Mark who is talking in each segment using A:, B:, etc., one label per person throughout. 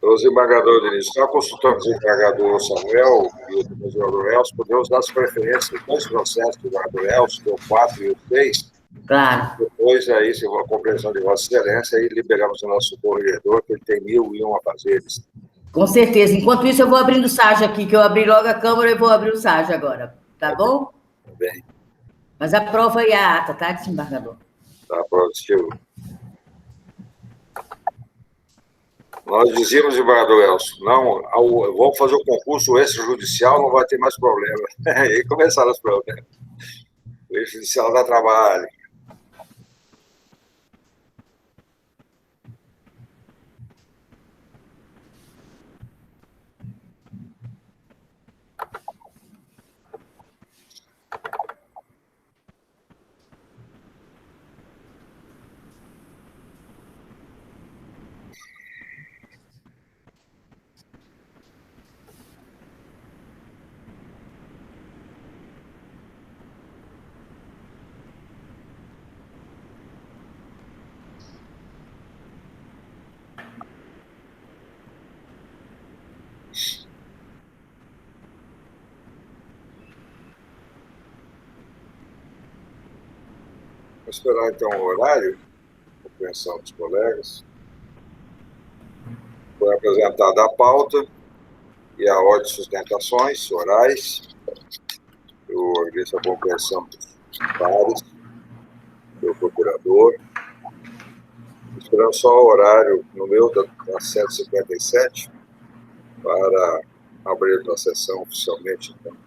A: O desembargador Denise, está consultando o desembargador Samuel e o desembargador Elcio, podemos dar as preferências dos dois processos do desembargador Elcio, que é o 4 e o 6.
B: Claro.
A: Depois, aí, se for a compreensão de Vossa Excelência, aí liberamos o nosso corregedor, que ele tem 1001 afazeres.
B: Com certeza. Enquanto isso, eu vou abrindo o SAJ aqui, que eu abri logo a Câmara e vou abrir o SAJ agora. Tá bom?
A: Tá bem.
B: Mas aprova aí a ata, tá, desembargador?
A: Tá, positivo. Nós dizíamos, desembargador Elcio, não, vamos fazer o concurso extrajudicial, não vai ter mais problema. Aí começaram os problemas. O extrajudicial dá trabalho. Vamos esperar, então, o horário, compreensão dos colegas. Foi apresentada a pauta e a ordem de sustentações orais. Eu agradeço a compreensão dos pares, do procurador. Esperando só o horário no meu, das 7h57, para abrir a sessão oficialmente, então.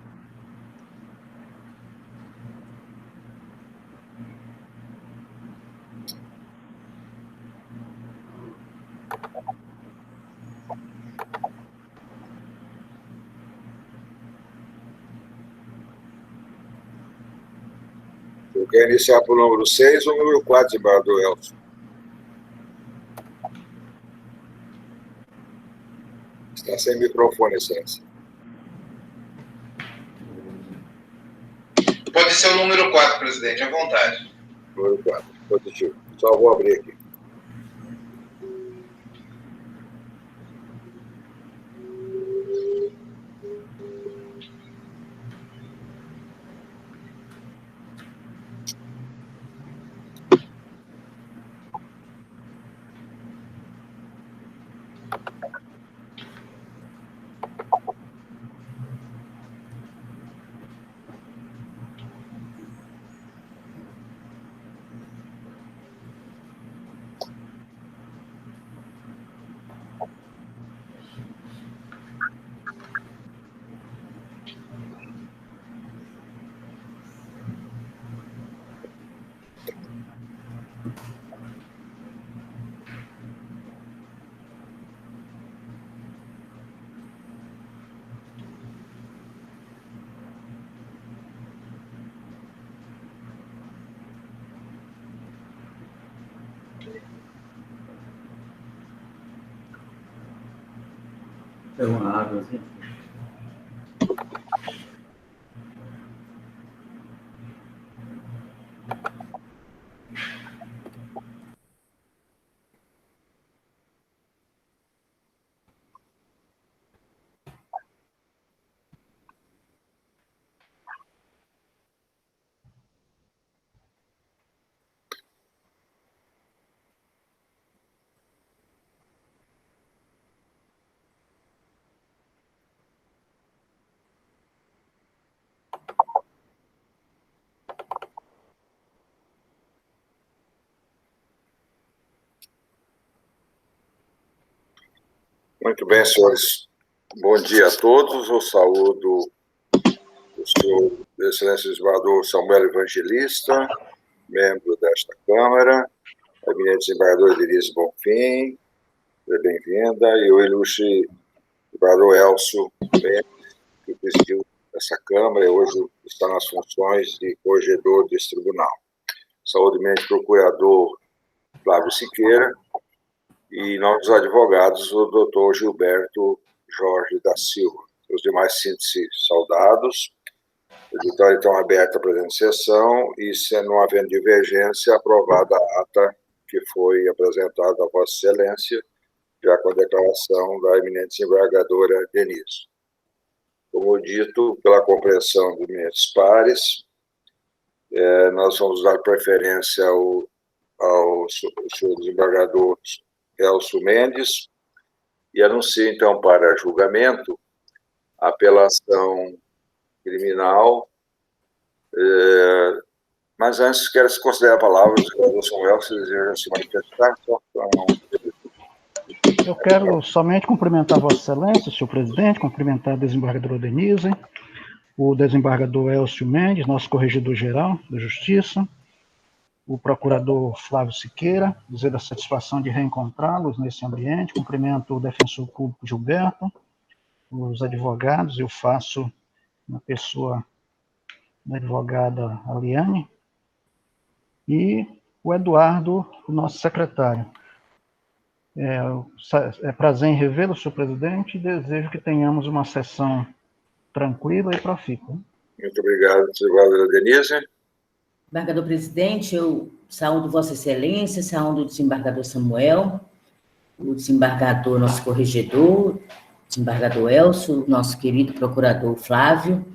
A: Eu quero iniciar por número 6 ou número 4, desembargador Elcio? Está sem microfone, excelência.
C: Pode ser o número 4, presidente, à vontade.
A: Número 4, positivo. Só vou abrir aqui.
D: É uma água assim.
A: Muito bem, senhores. Bom dia a todos. Eu saúdo o senhor excelência desembargador Samuel Evangelista, membro desta Câmara, a eminente desembargadora Denise Bonfim, bem-vinda, e o ilustre desembargador Elcio, que presidiu essa Câmara e hoje está nas funções de corregedor desse tribunal. Saúdo o eminente procurador Flávio Siqueira, e nossos advogados, o doutor Gilberto Jorge da Silva. Os demais sintam-se saudados. O editório, então, aberto à presente sessão e, se não havendo divergência, aprovada a ata que foi apresentado a Vossa Excelência, já com a declaração da eminente desembargadora Denise. Como dito, pela compreensão dos meus pares, nós vamos dar preferência ao senhor desembargador Elcio Mendes e anuncio, então, para julgamento a apelação criminal. Mas antes, quero considerar a palavra do senhor Samuel, se deseja se manifestar.
E: Eu quero somente cumprimentar Vossa Excelência, senhor presidente, cumprimentar a desembargadora Denise, o desembargador Elcio Mendes, nosso corregedor-geral da Justiça, o procurador Flávio Siqueira, dizer da satisfação de reencontrá-los nesse ambiente, cumprimento o defensor público Gilberto, os advogados, eu faço na pessoa da advogada Aliane, e o Eduardo, o nosso secretário. É prazer em revê-lo, senhor presidente, e desejo que tenhamos uma sessão tranquila e profícua.
A: Muito obrigado, desembargadora Denise.
B: Desembargador presidente, eu saúdo Vossa Excelência, saúdo o desembargador Samuel, o desembargador, nosso corregedor, desembargador Elcio, nosso querido procurador Flávio.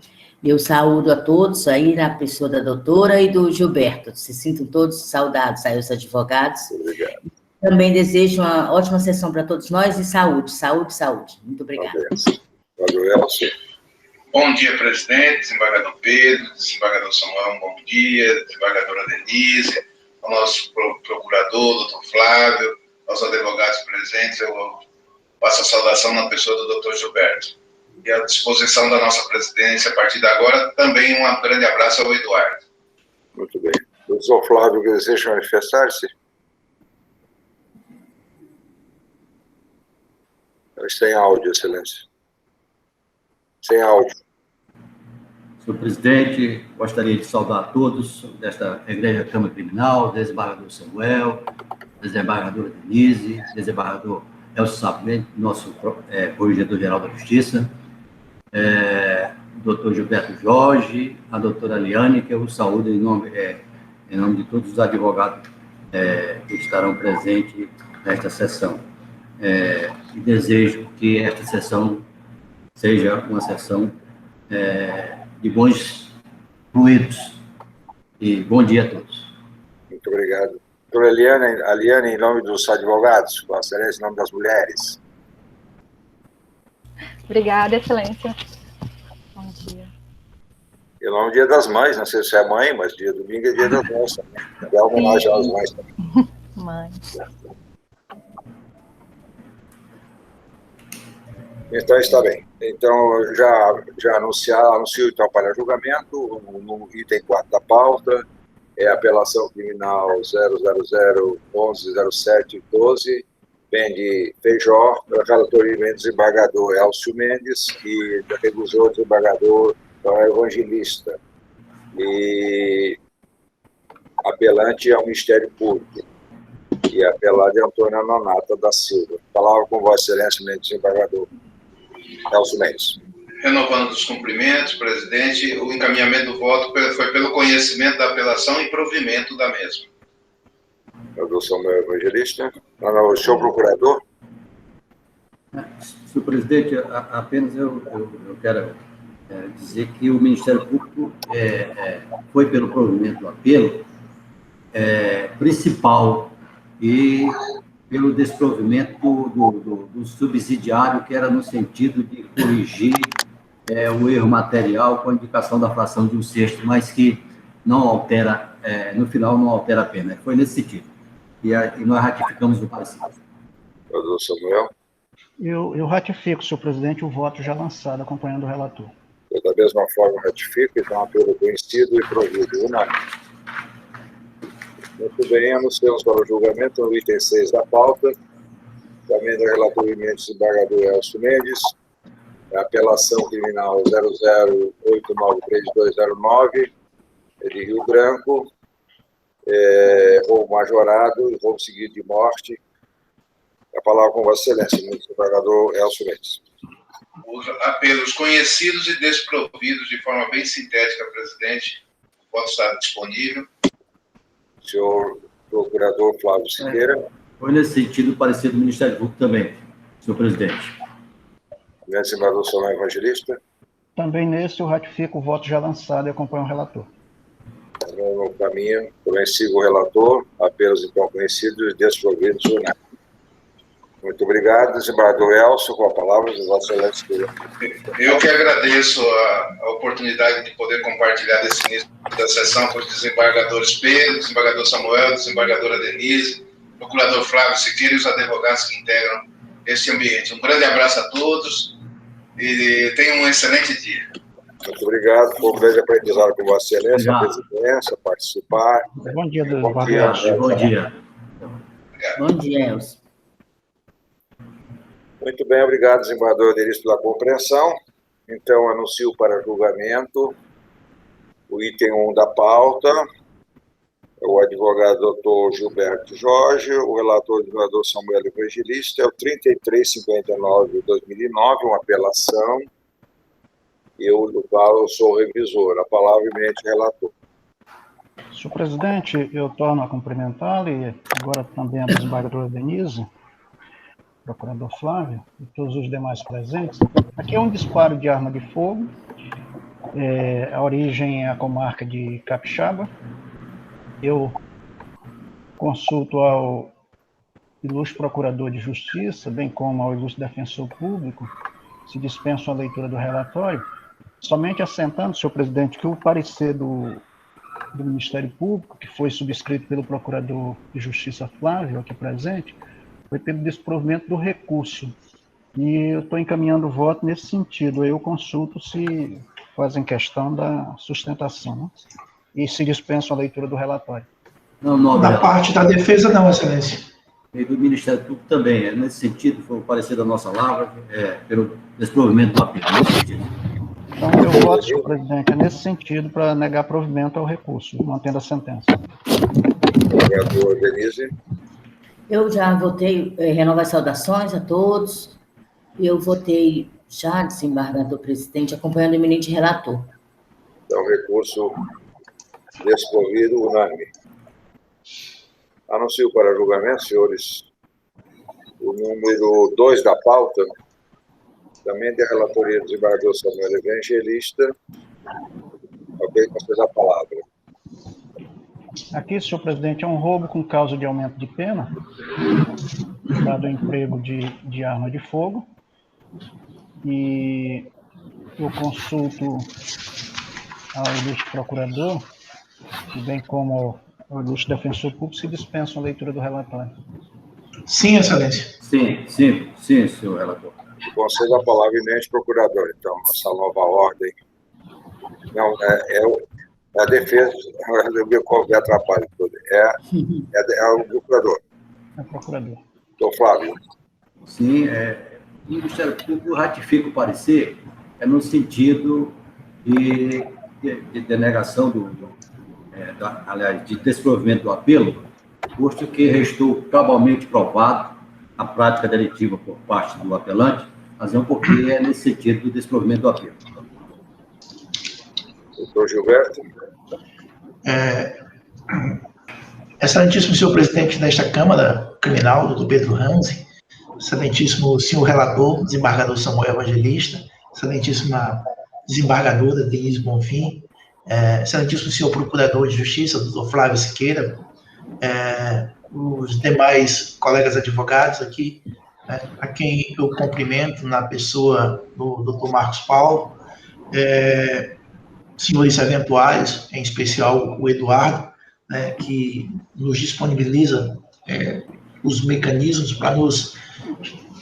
B: Eu saúdo a todos aí, na pessoa da doutora e do Gilberto. Se sintam todos saudados aí, os advogados.
A: Obrigado.
B: Também desejo uma ótima sessão para todos nós e saúde, saúde, saúde. Muito obrigada.
A: Desembargador Elcio.
C: Bom dia, presidente, desembargador Pedro, desembargador Samuel, um bom dia, desembargadora Denise, ao nosso procurador, doutor Flávio, aos advogados presentes, eu passo a saudação na pessoa do doutor Gilberto. E à disposição da nossa presidência, a partir de agora, também um grande abraço ao Eduardo.
A: Muito bem. Doutor Flávio, deseja manifestar-se? Sem áudio, Excelência. Sem áudio.
D: Senhor presidente, gostaria de saudar a todos desta Igreja Câmara Criminal, desembargador Samuel, desembargadora Denise, desembargador Elcio Sapimento, nosso corregedor-geral da Justiça, doutor Gilberto Jorge, a doutora Aliane, que eu saúdo em nome de todos os advogados que estarão presentes nesta sessão. E desejo que esta sessão seja uma sessão de bons fluidos. E bom dia a todos.
A: Muito obrigado. Doutora Aliane, em nome dos advogados, Vossa Excelência, em nome das mulheres.
F: Obrigada, Excelência. Bom dia.
A: Em nome do Dia das Mães, não sei se é mãe, mas dia domingo é Dia das Mães também. Dá homenagem às mães também.
F: Mãe.
A: Então, está bem. Então, já anuncio então para julgamento, no item 4 da pauta, é a apelação criminal 000110712, pende Feijó, relator e desembargador Elcio Mendes, e recusou o desembargador Evangelista. E apelante ao Ministério Público. E apelado é Antônia Nonata da Silva. Palavra com Vossa Excelência, desembargador Elcio Mendes.
C: Renovando os cumprimentos, presidente, o encaminhamento do voto foi pelo conhecimento da apelação e provimento da mesma.
A: Eu sou meu evangelista. O senhor procurador?
D: Senhor presidente, apenas eu quero dizer que o Ministério Público foi pelo provimento do apelo principal e pelo desprovimento do subsidiário, que era no sentido de corrigir o erro material com a indicação da fração de 1/6, mas que não altera, no final não altera a pena. Foi nesse sentido. E nós ratificamos o parecer.
A: Doutor Samuel?
E: Eu ratifico, senhor presidente, o voto já lançado, acompanhando o relator.
A: Eu, da mesma forma, ratifico, então, apelo conhecido e provido. Unânime. Muito bem, anunciamos para o julgamento no item 6 da pauta, também do relator e desembargador Elcio Mendes, a apelação criminal 00893209, de Rio Branco, roubo majorado e roubo seguido de morte. A palavra com Vossa Excelência, desembargador Elcio Mendes.
C: Os apelos conhecidos e desprovidos de forma bem sintética, presidente. O voto está disponível.
A: Senhor procurador Flávio Siqueira.
D: Foi nesse sentido parecido do Ministério Público também, senhor presidente.
A: Desembargador Samuel Evangelista.
E: Também nesse eu ratifico o voto já lançado e acompanho o relator.
A: No caminho, também sigo o relator, apenas então conhecidos e desprovidos ou não. Muito obrigado, desembargador Elcio, com a palavra, Vossa Excelência.
C: Eu que agradeço a oportunidade de poder compartilhar desse início da sessão com os desembargadores Pedro, desembargador Samuel, desembargadora Denise, procurador Flávio Siqueira e os advogados que integram este ambiente. Um grande abraço a todos e tenham um excelente dia.
A: Muito obrigado, foi um grande aprendizado com Vossa Excelência, a presidência, participar.
E: Bom dia, desembargador.
D: Bom dia.
B: Bom dia, Elcio.
A: Muito bem, obrigado, desembargador Denise, pela compreensão. Então, anuncio para julgamento o item 1 da pauta, o advogado doutor Gilberto Jorge, o relator desembargador Samuel Evangelista, é o 3359 de 2009, uma apelação, do qual eu sou o revisor. A palavra, eminente relator.
E: Senhor presidente, eu torno a cumprimentá-lo e agora também a desembargadora Denise, procurador Flávio e todos os demais presentes. Aqui é um disparo de arma de fogo, a origem é a comarca de Capixaba. Eu consulto ao ilustre procurador de justiça, bem como ao ilustre defensor público, se dispenso a leitura do relatório, somente assentando, senhor presidente, que o parecer do Ministério Público, que foi subscrito pelo procurador de justiça Flávio, aqui presente, foi pelo desprovimento do recurso. E eu estou encaminhando o voto nesse sentido. Eu consulto se fazem questão da sustentação, né? E se dispensam a leitura do relatório.
D: Não,
G: da parte da defesa, não, excelência.
D: E do Ministério Público também. Nesse sentido, foi o parecer da nossa lavra, pelo desprovimento do apelo. Nesse sentido.
E: Então, meu voto, senhor presidente, é nesse sentido para negar provimento ao recurso, mantendo a sentença.
A: Procurador Denise.
B: Eu já votei, renovo as saudações a todos. Eu votei já, desembargador presidente, acompanhando o eminente relator.
A: Então, recurso desprovido, unânime. Anuncio para julgamento, senhores, o número 2 da pauta, também da relatoria do desembargador Samuel Evangelista. Ok, concede a palavra.
E: Aqui, senhor presidente, é um roubo com causa de aumento de pena, dado o emprego de arma de fogo, e eu consulto ao ilustre procurador, e bem como ao ilustre defensor público, se dispensam a leitura do relatório.
G: Sim, excelência.
D: Sim, senhor relator.
A: Concedo a palavra, eminente procurador, então, essa nova ordem. Não, é a defesa, eu me atrapalho tudo. É o procurador.
E: É o procurador.
A: Doutor Flávio.
D: Sim, o Ministério Público ratifica o parecer, no sentido de denegação aliás, de desprovimento do apelo, posto que restou cabalmente provado a prática delitiva por parte do apelante, razão porque é nesse sentido do desprovimento do apelo.
A: Doutor Gilberto.
G: Excelentíssimo senhor presidente desta Câmara Criminal, doutor Pedro Ranzi, excelentíssimo senhor relator, desembargador Samuel Evangelista, excelentíssima desembargadora Denise Bonfim, excelentíssimo senhor procurador de justiça, doutor Flávio Siqueira, os demais colegas advogados aqui, a quem eu cumprimento na pessoa do doutor Marcos Paulo, senhores eventuais, em especial o Eduardo, que nos disponibiliza os mecanismos para nos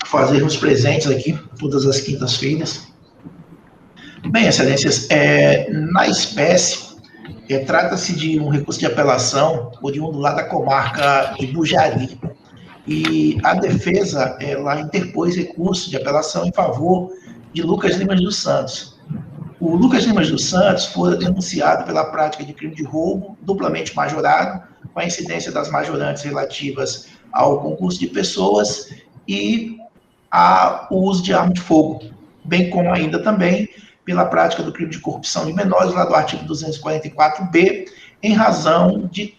G: fazermos presentes aqui todas as quintas-feiras. Bem, excelências, na espécie, trata-se de um recurso de apelação oriundo lá da comarca de Bujari. E a defesa, ela interpôs recurso de apelação em favor de Lucas Lima dos Santos. O Lucas Lima dos Santos foi denunciado pela prática de crime de roubo duplamente majorado, com a incidência das majorantes relativas ao concurso de pessoas e ao uso de arma de fogo, bem como ainda também pela prática do crime de corrupção de menores, lá do artigo 244-B, em razão de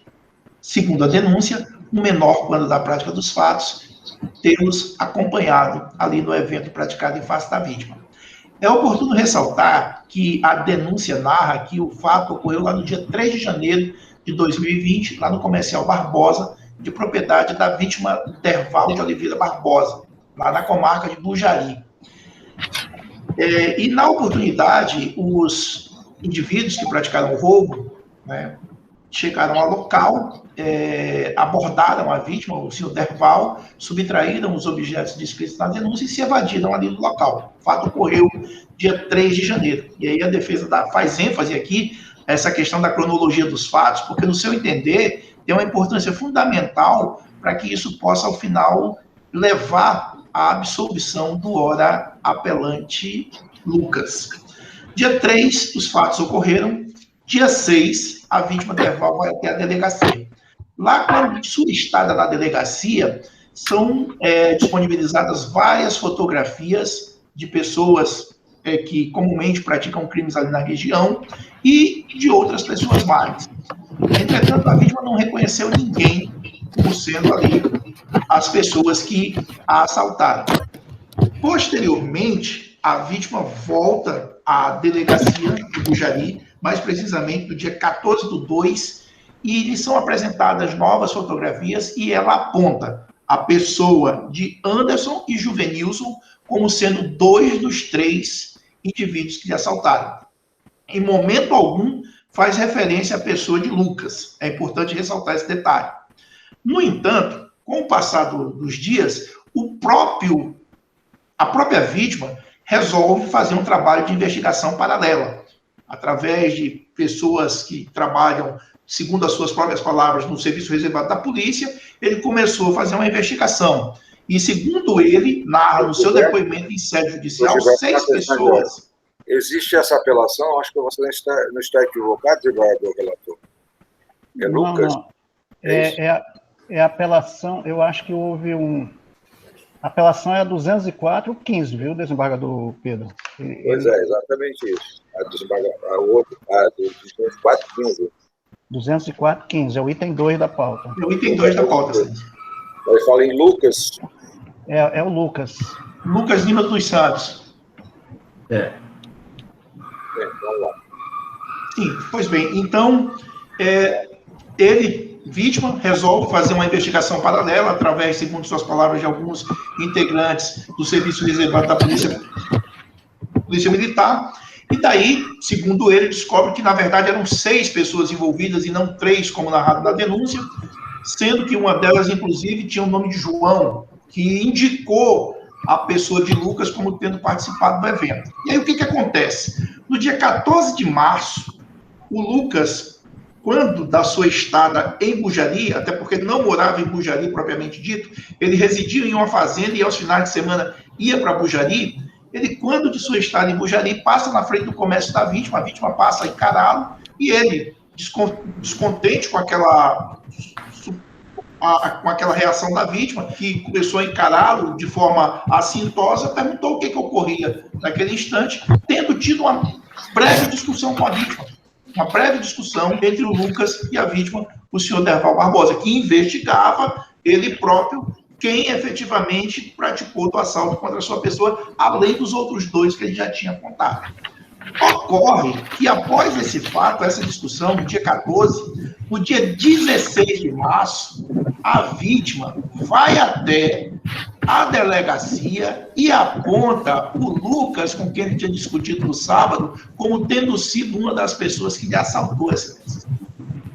G: segundo a denúncia, um menor, quando da prática dos fatos, tê-los acompanhado ali no evento praticado em face da vítima. É oportuno ressaltar que a denúncia narra que o fato ocorreu lá no dia 3 de janeiro de 2020, lá no Comercial Barbosa, de propriedade da vítima Derval de Oliveira Barbosa, lá na comarca de Bujari. E na oportunidade, os indivíduos que praticaram o roubo, né, chegaram ao local, abordaram a vítima, o senhor Derval, subtraíram os objetos descritos na denúncia e se evadiram ali do local. O fato ocorreu dia 3 de janeiro. E aí a defesa faz ênfase aqui essa questão da cronologia dos fatos, porque, no seu entender, tem uma importância fundamental para que isso possa, ao final, levar à absolvição do ora apelante Lucas. Dia 3, os fatos ocorreram. Dia 6, a vítima Derval vai até a delegacia. Lá, quando solicitada na delegacia, são disponibilizadas várias fotografias de pessoas que comumente praticam crimes ali na região e de outras pessoas mais. Entretanto, a vítima não reconheceu ninguém como sendo ali as pessoas que a assaltaram. Posteriormente, a vítima volta à delegacia de Bujari, mais precisamente no dia 14/2, e lhe são apresentadas novas fotografias e ela aponta a pessoa de Anderson e Juvenilson como sendo 2 dos 3 indivíduos que lhe assaltaram. Em momento algum, faz referência à pessoa de Lucas. É importante ressaltar esse detalhe. No entanto, com o passar dos dias, a própria vítima resolve fazer um trabalho de investigação paralela, através de pessoas que trabalham, segundo as suas próprias palavras, no serviço reservado da polícia. Ele começou a fazer uma investigação. E, segundo ele, narra no seu depoimento em sede judicial, 6 pessoas...
A: Existe essa apelação? Acho que você não está equivocado, desembargador relator. É Lucas?
E: Não. É apelação, eu acho que houve a apelação é a 204/15, viu, desembargador Pedro?
A: Pois é, exatamente isso. A outra, a 204/15.
E: 204/15, é o item 2 da pauta.
G: É o item 2 da pauta, sim.
A: Mas fala em Lucas.
E: É o Lucas.
G: Lucas Lima dos Santos.
A: Vamos lá.
G: Sim, pois bem. Então, ele, vítima, resolve fazer uma investigação paralela através, segundo suas palavras, de alguns integrantes do serviço reservado da Polícia Militar. E daí, segundo ele, descobre que, na verdade, eram 6 pessoas envolvidas e não 3, como narrado na denúncia, sendo que uma delas, inclusive, tinha o nome de João, que indicou a pessoa de Lucas como tendo participado do evento. E aí, o que acontece? No dia 14 de março, o Lucas, quando da sua estada em Bujari, até porque ele não morava em Bujari propriamente dito, ele residia em uma fazenda e aos finais de semana ia para Bujari. Ele, quando de sua estada em Bujari, passa na frente do comércio da vítima, a vítima passa a encará-lo, e ele, descontente com aquela reação da vítima, que começou a encará-lo de forma assintosa, perguntou o que ocorria naquele instante, tendo tido uma breve discussão com a vítima. Uma breve discussão entre o Lucas e a vítima, o senhor Derval Barbosa, que investigava ele próprio quem efetivamente praticou o assalto contra a sua pessoa, além dos outros 2 que ele já tinha contado. Ocorre que, após esse fato, essa discussão, no dia 14, no dia 16 de março, a vítima vai até a delegacia e aponta o Lucas, com quem ele tinha discutido no sábado, como tendo sido uma das pessoas que lhe assaltou essa vez.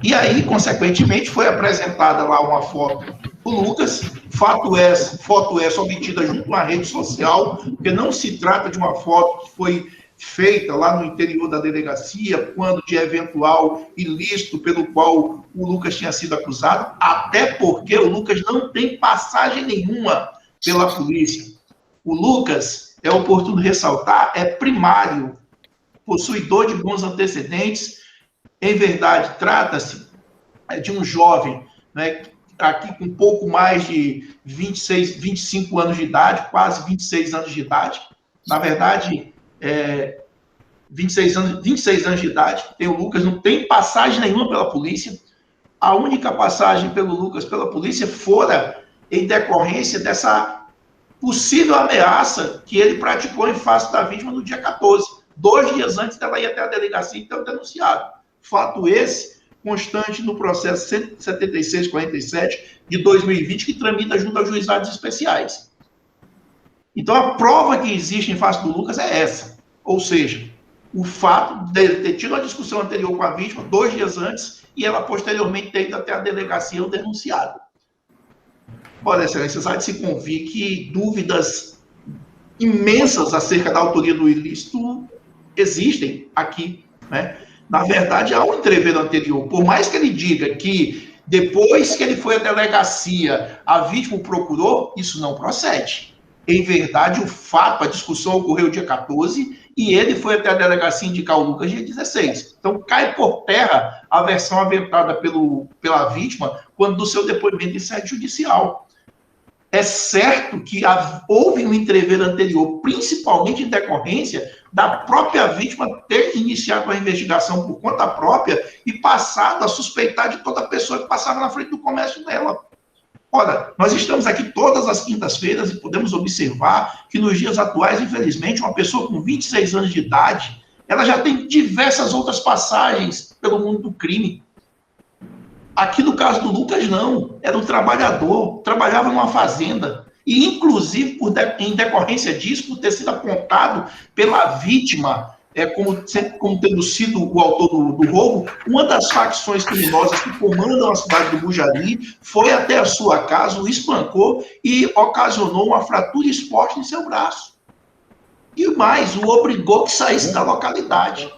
G: E aí, consequentemente, foi apresentada lá uma foto do Lucas, foto essa obtida junto à rede social, porque não se trata de uma foto que foi feita lá no interior da delegacia, quando de eventual ilícito pelo qual o Lucas tinha sido acusado, até porque o Lucas não tem passagem nenhuma pela polícia. O Lucas, é oportuno ressaltar, é primário, possuidor de bons antecedentes. Em verdade, trata-se de um jovem, né, aqui com pouco mais de 25 anos de idade, quase 26 anos de idade. Na verdade, 26 anos de idade, tem o Lucas, não tem passagem nenhuma pela polícia, a única passagem pelo Lucas pela polícia fora em decorrência dessa possível ameaça que ele praticou em face da vítima no dia 14, 2 dias antes dela ir até a delegacia e ter o denunciado. Fato esse constante no processo 17647 de 2020, que tramita junto aos juizados especiais. Então, a prova que existe em face do Lucas é essa. Ou seja, o fato de ele ter tido uma discussão anterior com a vítima 2 dias antes e ela posteriormente ter ido até a delegacia o denunciado. Ora, excelências, há de se convir que dúvidas imensas acerca da autoria do ilícito existem aqui, né? Na verdade, há um entreveiro anterior. Por mais que ele diga que depois que ele foi à delegacia, a vítima o procurou, isso não procede. Em verdade, o fato, a discussão ocorreu dia 14 e ele foi até a delegacia indicar o Lucas dia 16. Então, cai por terra a versão aventada pela vítima quando do seu depoimento em sede judicial. É certo que houve um entreveiro anterior, principalmente em decorrência da própria vítima ter iniciado a investigação por conta própria e passado a suspeitar de toda pessoa que passava na frente do comércio dela. Ora, nós estamos aqui todas as quintas-feiras e podemos observar que nos dias atuais, infelizmente, uma pessoa com 26 anos de idade, ela já tem diversas outras passagens pelo mundo do crime. Aqui no caso do Lucas, não. Era um trabalhador, trabalhava numa fazenda. E, inclusive, em decorrência disso, por ter sido apontado pela vítima como tendo sido o autor do roubo, uma das facções criminosas que comandam a cidade do Bujari foi até a sua casa, o espancou e ocasionou uma fratura exposta em seu braço. E mais, o obrigou que saísse da localidade.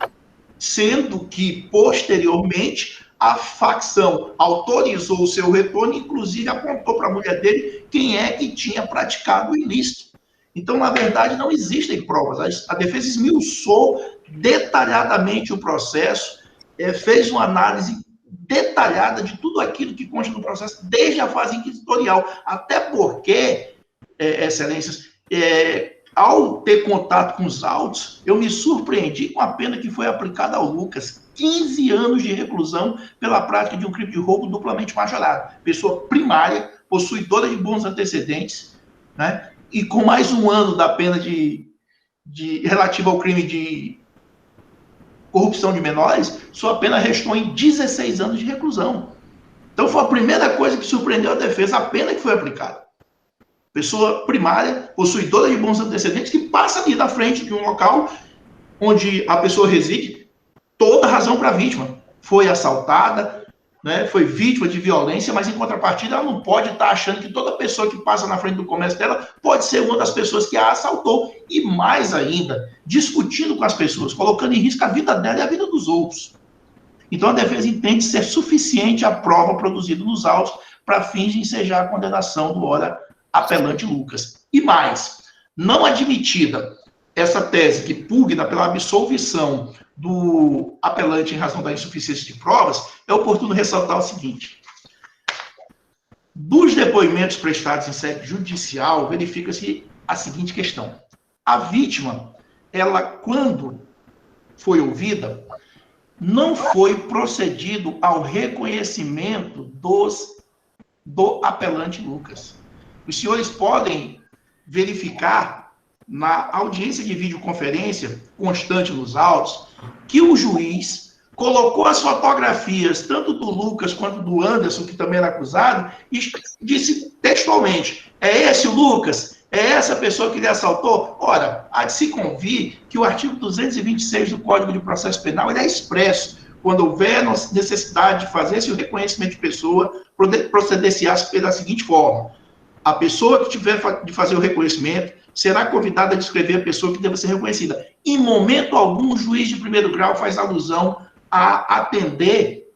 G: Sendo que, posteriormente, a facção autorizou o seu retorno, inclusive apontou para a mulher dele quem é que tinha praticado o ilícito. Então, na verdade, não existem provas. A defesa esmiuçou detalhadamente o processo, fez uma análise detalhada de tudo aquilo que consta no processo, desde a fase inquisitorial. Até porque, excelências, ao ter contato com os autos, eu me surpreendi com a pena que foi aplicada ao Lucas. 15 anos de reclusão pela prática de um crime de roubo duplamente majorado. Pessoa primária, possuidora de bons antecedentes, né? E com mais 1 ano da pena relativa ao crime de corrupção de menores, sua pena restou em 16 anos de reclusão. Então, foi a primeira coisa que surpreendeu a defesa, a pena que foi aplicada. Pessoa primária, possuidora de bons antecedentes, que passa ali na frente de um local onde a pessoa reside, toda razão para a vítima. Foi assaltada, né, foi vítima de violência, mas em contrapartida ela não pode estar achando que toda pessoa que passa na frente do comércio dela pode ser uma das pessoas que a assaltou. E mais ainda, discutindo com as pessoas, colocando em risco a vida dela e a vida dos outros. Então a defesa entende ser suficiente a prova produzida nos autos para fins de ensejar a condenação do ora apelante Lucas. E mais, não admitida essa tese que pugna pela absolvição do apelante em razão da insuficiência de provas, é oportuno ressaltar o seguinte: dos depoimentos prestados em sede judicial, verifica-se a seguinte questão. A vítima, ela, quando foi ouvida, não foi procedido ao reconhecimento do apelante Lucas. Os senhores podem verificar na audiência de videoconferência constante nos autos, que o juiz colocou as fotografias, tanto do Lucas quanto do Anderson, que também era acusado, e disse textualmente: é esse o Lucas? É essa a pessoa que ele assaltou? Ora, há de se convir que o artigo 226 do Código de Processo Penal ele é expresso. Quando houver necessidade de fazer esse reconhecimento de pessoa, proceder-se-á pela seguinte forma: a pessoa que tiver de fazer o reconhecimento será convidada a descrever a pessoa que deva ser reconhecida. Em momento algum, o juiz de primeiro grau faz alusão a atender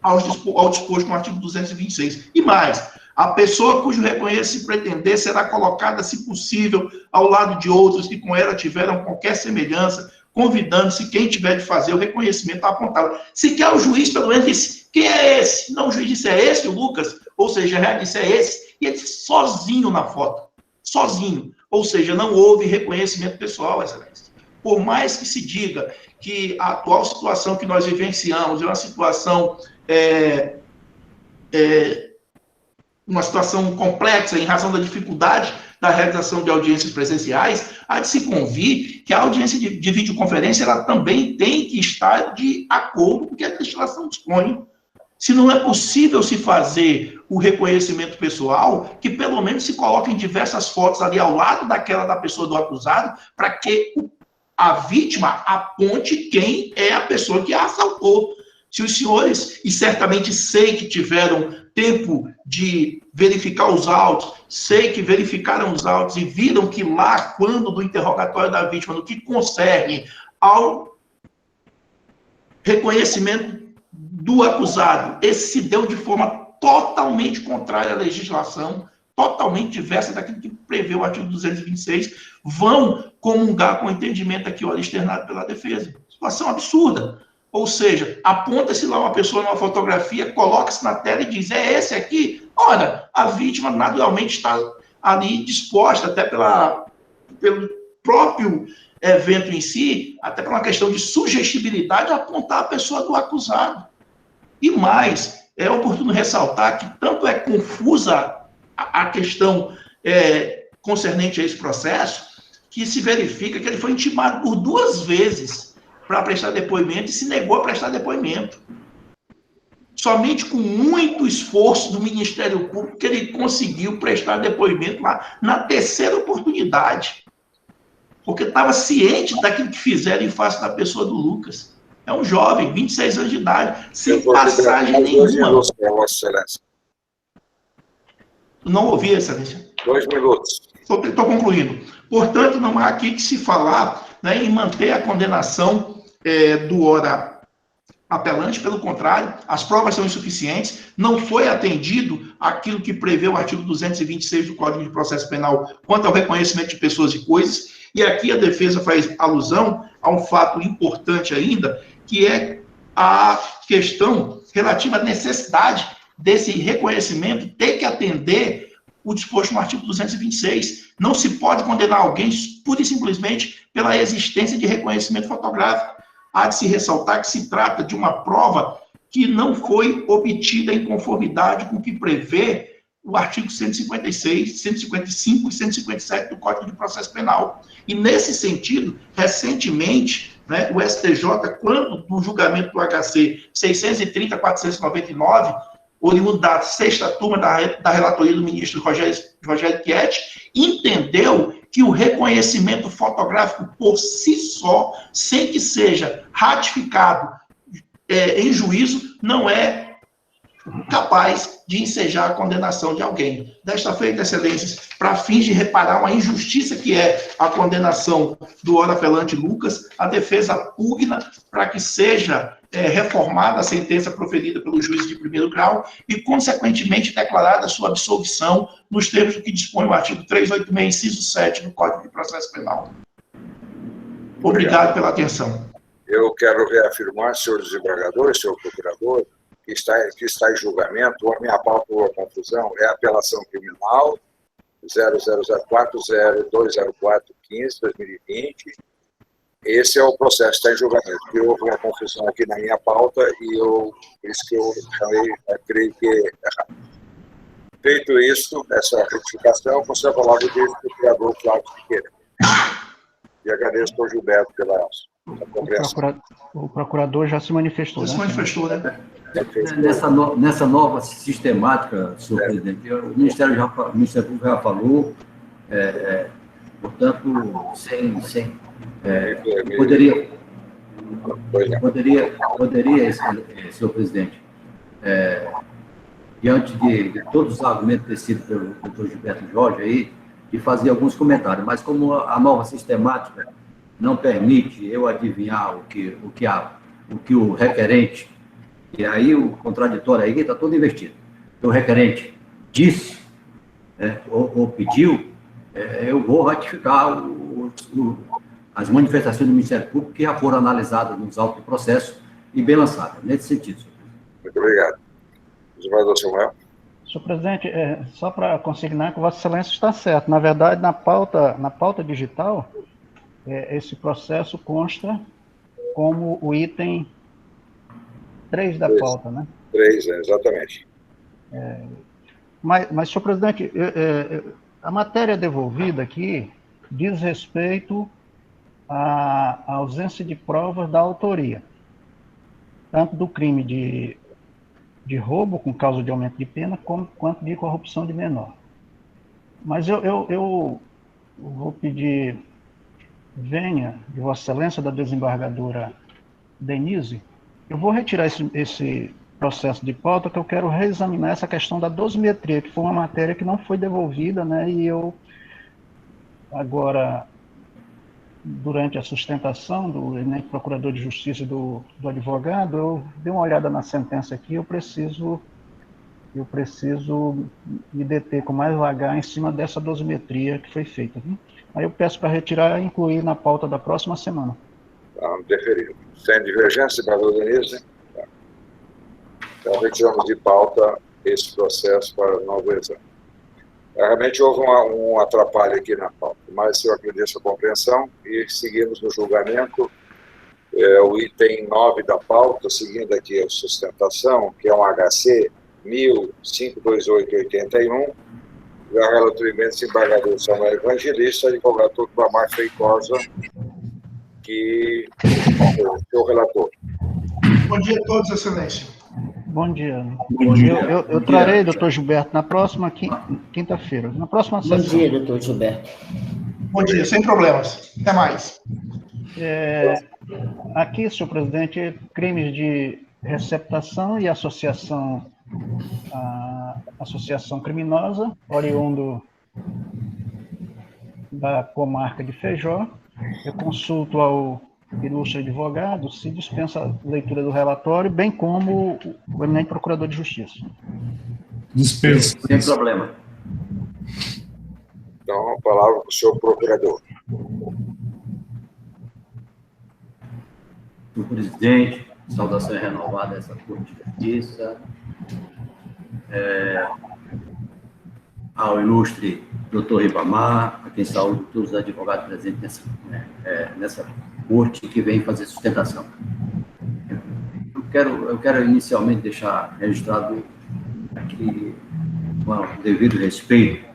G: ao disposto no artigo 226. E mais, a pessoa cujo reconhecimento se pretender será colocada, se possível, ao lado de outros que com ela tiveram qualquer semelhança, convidando-se quem tiver de fazer o reconhecimento a apontá-la. Se quer o juiz, pelo menos, disse: quem é esse? Não, o juiz disse: é esse o Lucas? Ou seja, já disse: é esse. E ele disse sozinho na foto. Sozinho. Ou seja, não houve reconhecimento pessoal, excelência. Por mais que se diga que a atual situação que nós vivenciamos é uma situação uma situação complexa em razão da dificuldade da realização de audiências presenciais, há de se convir que a audiência de videoconferência ela também tem que estar de acordo com o que a legislação dispõe. Se não é possível se fazer o reconhecimento pessoal, que pelo menos se coloquem diversas fotos ali ao lado daquela da pessoa do acusado, para que a vítima aponte quem é a pessoa que a assaltou. Se os senhores, e certamente sei que tiveram tempo de verificar os autos, sei que verificaram os autos e viram que lá, quando do interrogatório da vítima, no que concerne ao reconhecimento do acusado, esse se deu de forma totalmente contrária à legislação, totalmente diversa daquilo que prevê o artigo 226, vão comungar com o entendimento aqui externado pela defesa. Situação absurda. Ou seja, aponta-se lá uma pessoa numa fotografia, coloca-se na tela e diz, é esse aqui? Ora, a vítima naturalmente está ali disposta, até pelo próprio evento em si, até por uma questão de sugestibilidade, a apontar a pessoa do acusado. E mais, é oportuno ressaltar que tanto é confusa a questão concernente a esse processo, que se verifica que ele foi intimado por 2 vezes para prestar depoimento e se negou a prestar depoimento. Somente com muito esforço do Ministério Público que ele conseguiu prestar depoimento lá na 3ª oportunidade. Porque estava ciente daquilo que fizeram em face da pessoa do Lucas. É um jovem, 26 anos de idade, sem passagem nenhuma. Não ouvi, Excelência.
A: 2 minutos.
G: Estou concluindo. Portanto, não há aqui que se falar, né, em manter a condenação do ora apelante, pelo contrário, as provas são insuficientes, não foi atendido aquilo que prevê o artigo 226 do Código de Processo Penal quanto ao reconhecimento de pessoas e coisas, e aqui a defesa faz alusão a um fato importante ainda, que é a questão relativa à necessidade desse reconhecimento ter que atender o disposto no artigo 226. Não se pode condenar alguém pura e simplesmente pela existência de reconhecimento fotográfico. Há de se ressaltar que se trata de uma prova que não foi obtida em conformidade com o que prevê o artigo 156, 155 e 157 do Código de Processo Penal. E, nesse sentido, recentemente, né, o STJ, quando no julgamento do HC 630.499, oriundo da 6ª turma da relatoria do ministro Rogério Schietti, entendeu que o reconhecimento fotográfico por si só, sem que seja ratificado em juízo, não é capaz de ensejar a condenação de alguém. Desta feita, excelências, para fins de reparar uma injustiça que é a condenação do ora apelante Lucas, a defesa pugna para que seja reformada a sentença proferida pelo juiz de 1º grau e, consequentemente, declarada a sua absolvição nos termos do que dispõe o artigo 386, inciso 7 do Código de Processo Penal. Obrigado pela atenção.
A: Eu quero reafirmar, senhor desembargador, senhor procurador, que está em julgamento, a minha pauta ou a confusão é a apelação criminal 0040200415-2020. Esse é o processo que está em julgamento, que houve uma confusão aqui na minha pauta e por isso que eu chamei, creio que é errado. Feito isso, essa retificação, você vai falar do procurador Flávio Siqueira. E agradeço ao Gilberto pela compreensão.
E: O procurador já se manifestou.
G: Já se manifestou, né?
D: Nessa nova sistemática, senhor presidente, o Ministério Público já falou, portanto, poderia, senhor presidente, diante de todos os argumentos tecidos pelo doutor Gilberto Jorge aí, de fazer alguns comentários, mas como a nova sistemática não permite eu adivinhar o que o requerente, e aí o contraditório aí está todo investido, o requerente disse, ou pediu, eu vou ratificar as manifestações do Ministério Público que já foram analisadas nos autos do processo e bem lançadas, nesse sentido.
A: Muito obrigado. Desembargador Samuel.
E: Senhor presidente, só para consignar que Vossa Excelência está certo. Na verdade, na pauta digital, esse processo consta como o item 3 da pauta, né?
A: 3, exatamente.
E: Mas, senhor presidente, a matéria devolvida aqui diz respeito à ausência de provas da autoria, tanto do crime de roubo com causa de aumento de pena, quanto de corrupção de menor. Mas eu vou pedir venha de Vossa Excelência, da desembargadora Denise, eu vou retirar esse processo de pauta, que eu quero reexaminar essa questão da dosimetria, que foi uma matéria que não foi devolvida, né, e eu, agora, durante a sustentação do eminente procurador de justiça e do advogado, eu dei uma olhada na sentença aqui, eu preciso me deter com mais vagar em cima dessa dosimetria que foi feita. Viu? Aí eu peço para retirar e incluir na pauta da próxima semana.
A: Deferido. Sem divergência, desembargador Denise? Tá. Então, retiramos de pauta esse processo para novo exame. Realmente houve um atrapalho aqui na pauta, mas eu agradeço a compreensão e seguimos no julgamento. O item 9 da pauta, seguindo aqui a sustentação, que é um HC 152881, e a relatoria desembargador Samuel Evangelista, advogado Toclamar Feitosa, que é o seu relator.
G: Bom dia a todos, Excelência.
E: Bom dia.
D: Bom dia.
E: Eu trarei, doutor Gilberto, na próxima quinta-feira. Na próxima sessão.
B: Bom dia, doutor Gilberto.
G: Bom dia, sem problemas. Até mais.
E: Aqui, senhor presidente, crimes de receptação e associação criminosa, oriundo da comarca de Feijó. Eu consulto ao ilustre advogado se dispensa a leitura do relatório, bem como o eminente procurador de justiça.
D: Dispensa. Sem problema.
A: Então, a palavra para o senhor procurador.
D: Senhor presidente, saudações renovadas a essa Corte de Justiça, ao ilustre doutor Ribamar, a quem saúdo todos os advogados presentes nessa corte que vem fazer sustentação. Eu quero inicialmente deixar registrado aqui, com o devido respeito,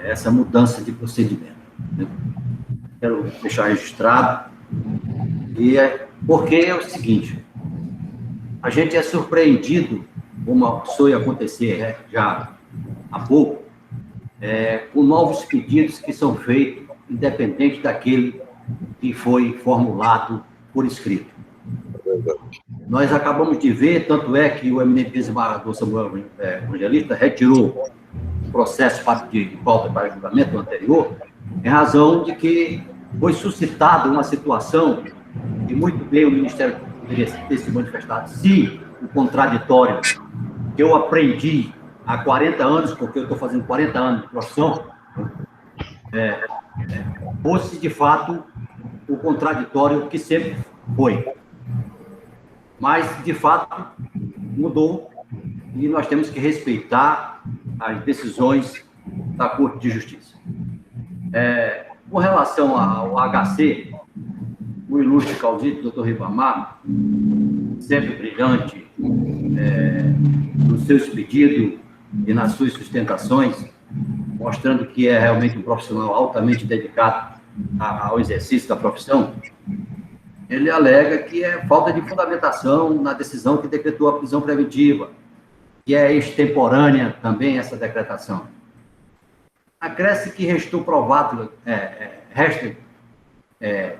D: essa mudança de procedimento. Quero deixar registrado, porque é o seguinte, a gente é surpreendido, como foi acontecer já há pouco, com novos pedidos que são feitos, independente daquele que foi formulado por escrito. Nós acabamos de ver, tanto é que o eminente desembargador Samuel Evangelista retirou o processo de pauta para julgamento anterior, em razão de que foi suscitada uma situação que muito bem o Ministério poderia ter se manifestado, se o contraditório que eu aprendi há 40 anos, porque eu estou fazendo 40 anos de profissão, fosse, de fato, o contraditório que sempre foi. Mas, de fato, mudou e nós temos que respeitar as decisões da Corte de Justiça. Com relação ao HC, o ilustre caudilho, doutor Ribamar, sempre brilhante nos seus pedidos e nas suas sustentações, mostrando que é realmente um profissional altamente dedicado ao exercício da profissão, ele alega que é falta de fundamentação na decisão que decretou a prisão preventiva, que é extemporânea também essa decretação. Acresce que restou provado, resta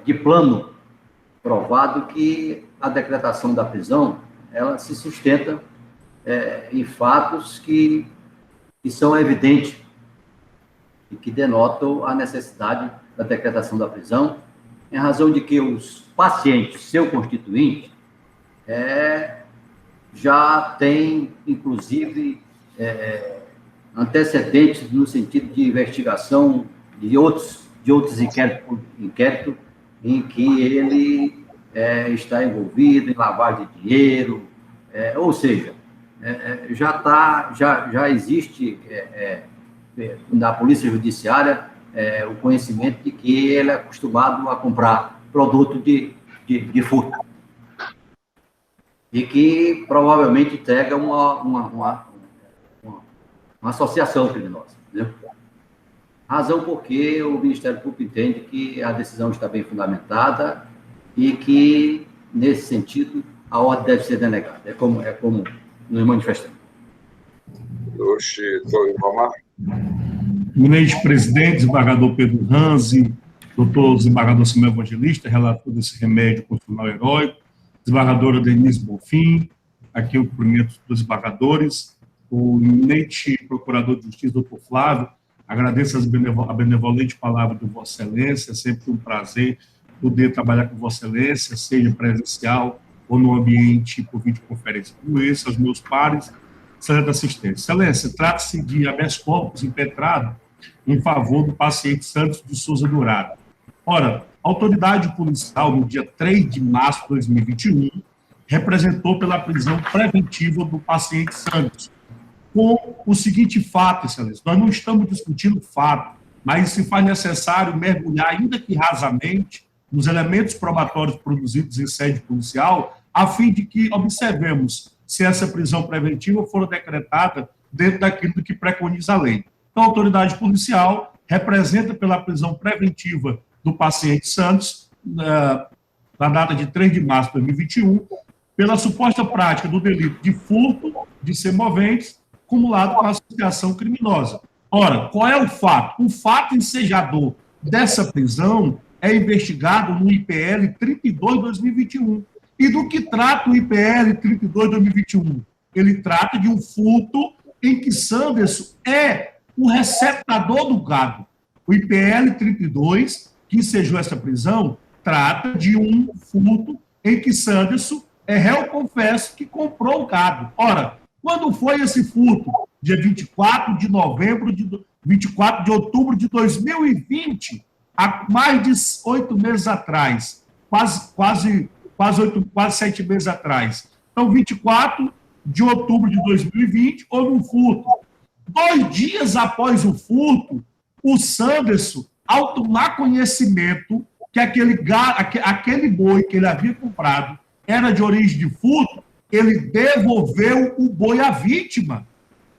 D: de plano provado que a decretação da prisão, ela se sustenta em fatos que são evidentes e que denotam a necessidade da decretação da prisão, em razão de que os pacientes, seu constituinte, já têm, inclusive, antecedentes no sentido de investigação de outros inquéritos em que ele está envolvido em lavagem de dinheiro, ou seja, já existe na Polícia Judiciária o conhecimento de que ele é acostumado a comprar produto de furto e que provavelmente entrega uma associação criminosa. Entendeu? Razão porque o Ministério Público entende que a decisão está bem fundamentada e que, nesse sentido, a ordem deve ser denegada. É como nos manifestamos.
H: Eminente presidente, desembargador Pedro Ranzi, doutor desembargador Samuel Evangelista, relator desse remédio constitucional heróico, desembargadora Denise Bonfim, aqui o cumprimento dos desembargadores, o eminente procurador de justiça, doutor Flávio, agradeço a benevolente palavra de Vossa Excelência, é sempre um prazer poder trabalhar com Vossa Excelência, seja presencial ou no ambiente por videoconferência como esse, aos meus pares, excelente assistência. Excelência, trata-se de habeas corpus impetrado em favor do paciente Santos de Souza Dourado. Ora, a autoridade policial, no dia 3 de março de 2021, representou pela prisão preventiva do paciente Santos, com o seguinte fato, excelência, nós não estamos discutindo o fato, mas se faz necessário mergulhar, ainda que rasamente, nos elementos probatórios produzidos em sede policial, a fim de que observemos se essa prisão preventiva for decretada dentro daquilo que preconiza a lei. Então, a autoridade policial representa pela prisão preventiva do paciente Santos, na data de 3 de março de 2021, pela suposta prática do delito de furto de semoventes, acumulado com a associação criminosa. Ora, qual é o fato? O fato ensejador dessa prisão é investigado no IPL 32/2021. E do que trata o IPL 32/2021? Ele trata de um furto em que Sanderson é o receptador do gado. O IPL 32, que ensejou essa prisão, trata de um furto em que Sanderson é réu confesso que comprou o gado. Ora, quando foi esse furto? Dia 24 de outubro de 2020, há mais de 8 meses atrás, quase 7 meses atrás. Então, 24 de outubro de 2020, houve um furto. 2 dias após o furto, o Sanderson, ao tomar conhecimento que aquele boi que ele havia comprado era de origem de furto, ele devolveu o boi à vítima.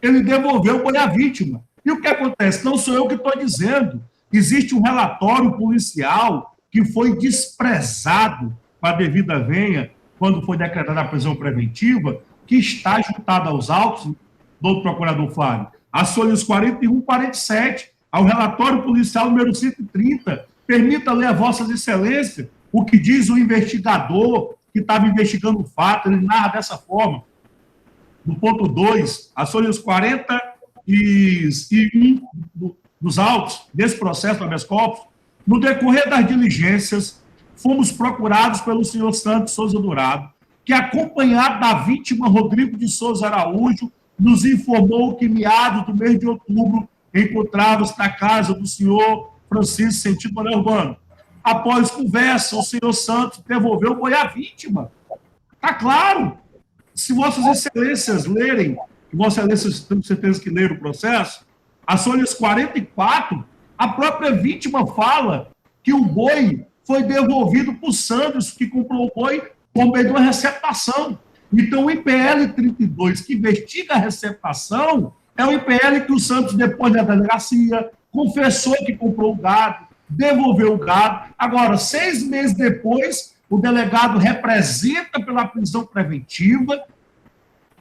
H: Ele devolveu o boi à vítima. E o que acontece? Não sou eu que estou dizendo. Existe um relatório policial que foi desprezado com a devida venha, quando foi decretada a prisão preventiva, que está juntado aos autos, do procurador Flávio, as folhas 41 e 47, ao relatório policial número 130. Permita ler a Vossas Excelências o que diz o investigador que estava investigando o fato, ele narra dessa forma. No ponto 2, as folhas 41 dos autos desse processo do habeas corpus, no decorrer das diligências, fomos procurados pelo senhor Santos Souza Dourado, que, acompanhado da vítima Rodrigo de Souza Araújo, nos informou que, meados do mês de outubro, encontrava-se na casa do senhor Francisco Sentido Manuel Urbano. Após conversa, o senhor Santos devolveu o boi à vítima. Está claro. Se Vossas Excelências lerem, e Vossas Excelências tenho certeza que leram o processo, as folhas 44, a própria vítima fala que o boi foi devolvido para o Santos, que comprou o boi por meio de uma receptação. Então, o IPL 32, que investiga a receptação, é o IPL que o Santos, depois da delegacia, confessou que comprou o gado, devolveu o gado. Agora, 6 meses depois, o delegado representa pela prisão preventiva,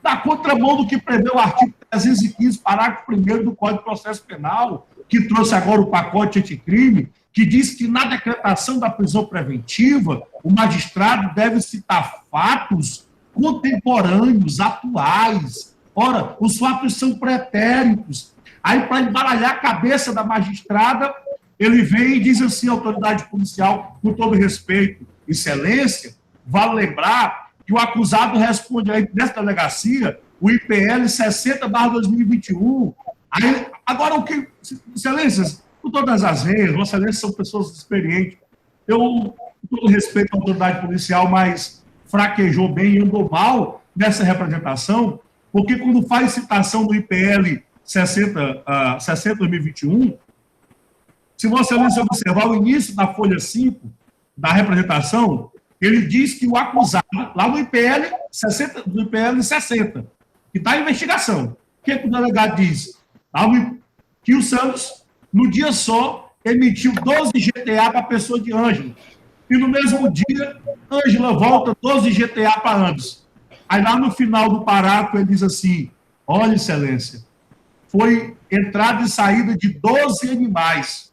H: na contramão do que prevê o artigo 315, parágrafo 1º do Código de Processo Penal, que trouxe agora o pacote anticrime, que diz que na decretação da prisão preventiva, o magistrado deve citar fatos contemporâneos, atuais. Ora, os fatos são pretéritos. Aí, para embaralhar a cabeça da magistrada, ele vem e diz assim, autoridade policial, com todo respeito, excelência, vale lembrar que o acusado responde aí nessa delegacia, o IPL 60/2021. Aí, agora, o que, excelências, com todas as vezes, Vossa Excelência são pessoas experientes, eu, com todo respeito à autoridade policial, mas fraquejou bem e andou mal nessa representação, porque quando faz citação do IPL 60/2021, se Vossa Excelência observar o início da folha 5 da representação, ele diz que o acusado, lá no IPL 60, que está em investigação, o que o delegado diz? que o Santos, no dia só, emitiu 12 GTA para a pessoa de Ângela. E no mesmo dia, Ângela volta 12 GTA para Anderson. Aí lá no final do parágrafo ele diz assim: olha, excelência, foi entrada e saída de 12 animais.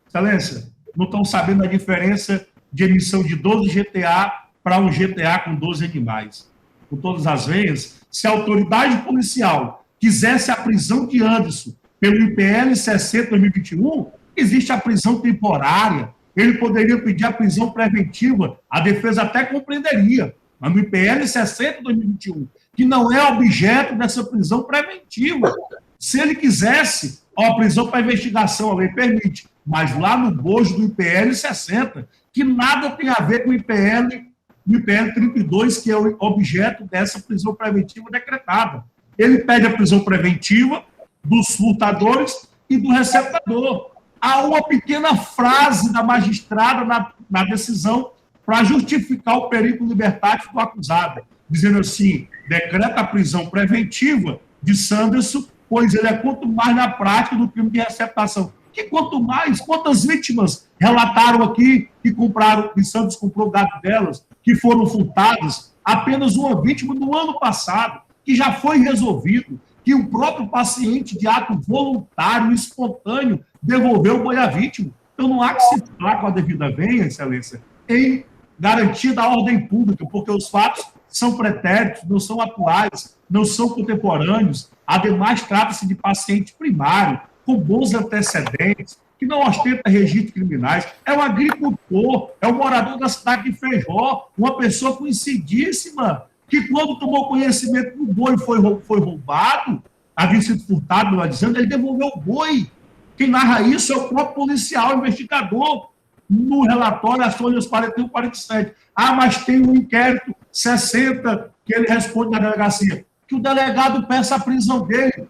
H: Excelência, não estão sabendo a diferença de emissão de 12 GTA para um GTA com 12 animais. Com todas as vezes, se a autoridade policial quisesse a prisão de Anderson pelo IPL 60/2021, existe a prisão temporária. Ele poderia pedir a prisão preventiva, a defesa até compreenderia, mas no IPL 60/2021, que não é objeto dessa prisão preventiva. Se ele quisesse, a prisão para investigação, a lei permite, mas lá no bojo do IPL 60, que nada tem a ver com o IPL 32, que é o objeto dessa prisão preventiva decretada. Ele pede a prisão preventiva dos furtadores e do receptador. Há uma pequena frase da magistrada na decisão para justificar o perigo libertário do acusado, dizendo assim: decreta a prisão preventiva de Sanderson, pois ele é quanto mais na prática do crime de receptação. Que quanto mais, quantas vítimas relataram aqui que compraram, que Santos comprou o gado delas, que foram furtadas? Apenas uma vítima no ano passado, que já foi resolvido, que o próprio paciente, de ato voluntário, espontâneo, devolveu o boi à vítima. Então não há que se falar com a devida venha, excelência, em garantia da ordem pública, porque os fatos são pretéritos, não são atuais, não são contemporâneos. Ademais, trata-se de paciente primário, com bons antecedentes, que não ostenta registros criminais, é um agricultor, é um morador da cidade de Feijó, uma pessoa conhecidíssima, que quando tomou conhecimento que o boi foi roubado, havia sido furtado, melhor dizendo, ele devolveu o boi. Quem narra isso é o próprio policial, investigador, no relatório, as folhas 41 e 47. Ah, mas tem um inquérito 60 que ele responde na delegacia. Que o delegado peça a prisão dele,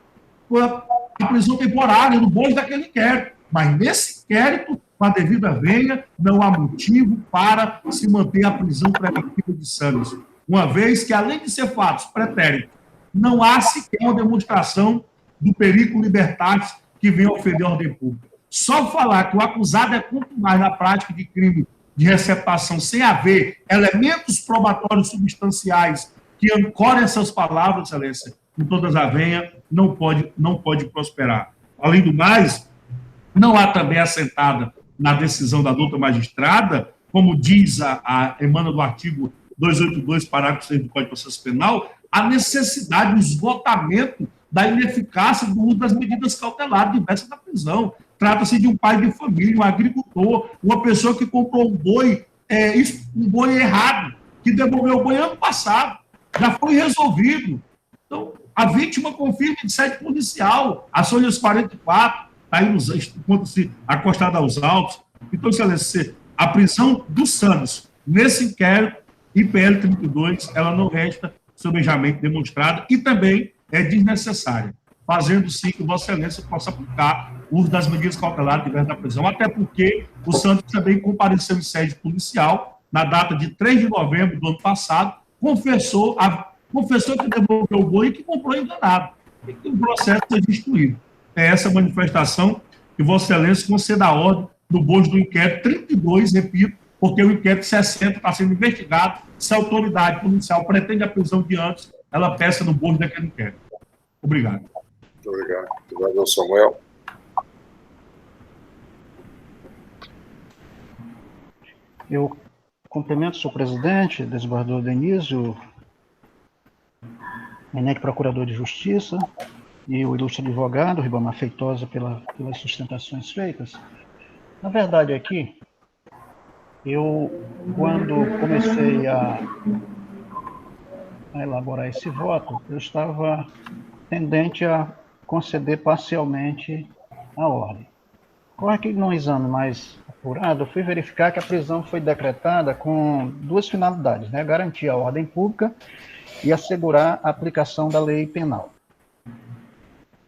H: a prisão temporária, no bojo daquele inquérito. Mas nesse inquérito, com a devida venha, não há motivo para se manter a prisão preventiva de Santos. Uma vez que, além de ser fatos pretéritos, não há sequer uma demonstração do perigo libertário que venha ofender a ordem pública. Só falar que o acusado é quanto mais na prática de crime de receptação, sem haver elementos probatórios substanciais que ancorem essas palavras, excelência, com todas as venhas, não pode prosperar. Além do mais, não há também assentada na decisão da douta magistrada, como diz a emana do artigo 282, parágrafo 6 do Código de Processo Penal, a necessidade do esgotamento da ineficácia do uso das medidas cautelares diversas da prisão. Trata-se de um pai de família, um agricultor, uma pessoa que comprou um boi errado, que devolveu o boi ano passado. Já foi resolvido. Então, a vítima confirma de sede policial, as folhas 44, está aí enquanto-se acostada aos autos. Então, excelência, a prisão do Santos, nesse inquérito, IPL 32, ela não resta sobejamente demonstrada e também é desnecessária, fazendo sim que Vossa Excelência possa aplicar o uso das medidas cautelares diversas da prisão, até porque o Santos também compareceu em sede policial na data de 3 de novembro do ano passado, confessou que devolveu o boi e que comprou enganado, e que o processo seja instruído. É essa manifestação que Vossa Excelência conceda a ordem do bojo do inquérito 32, repito, porque o inquérito 60 está sendo investigado. Se a autoridade policial pretende a prisão de antes, ela peça no bojo daquele inquérito. Obrigado.
A: Muito obrigado. Desembargador Samuel.
E: Eu cumprimento o senhor presidente, desembargador Denísio, eminente procurador de Justiça e o ilustre advogado, Ribamar Feitosa, pelas sustentações feitas. Na verdade, aqui, eu, quando comecei a elaborar esse voto, eu estava tendente a conceder parcialmente a ordem. Ocorre que, num exame mais apurado, eu fui verificar que a prisão foi decretada com duas finalidades, né? Garantir a ordem pública e assegurar a aplicação da lei penal.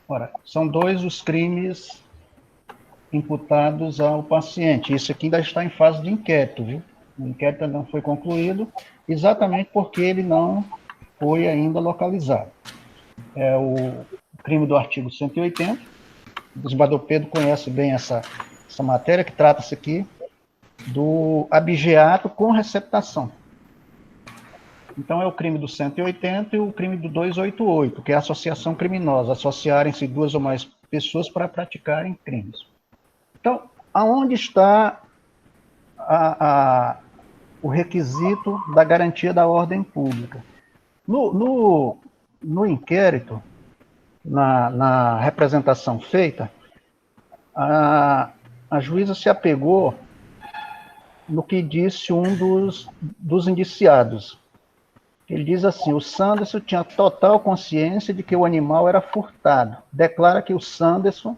E: Ora, são dois os crimes imputados ao paciente. Isso aqui ainda está em fase de inquérito, viu? O inquérito não foi concluído, exatamente porque ele não foi ainda localizado. É o crime do artigo 180, o desembargador Pedro conhece bem essa matéria, que trata-se aqui do abigeato com receptação. Então, é o crime do 180 e o crime do 288, que é a associação criminosa, associarem-se duas ou mais pessoas para praticarem crimes. Então, aonde está o requisito da garantia da ordem pública? No inquérito, na representação feita, a juíza se apegou no que disse um dos indiciados. Ele diz assim: o Sanderson tinha total consciência de que o animal era furtado. Declara que o Sanderson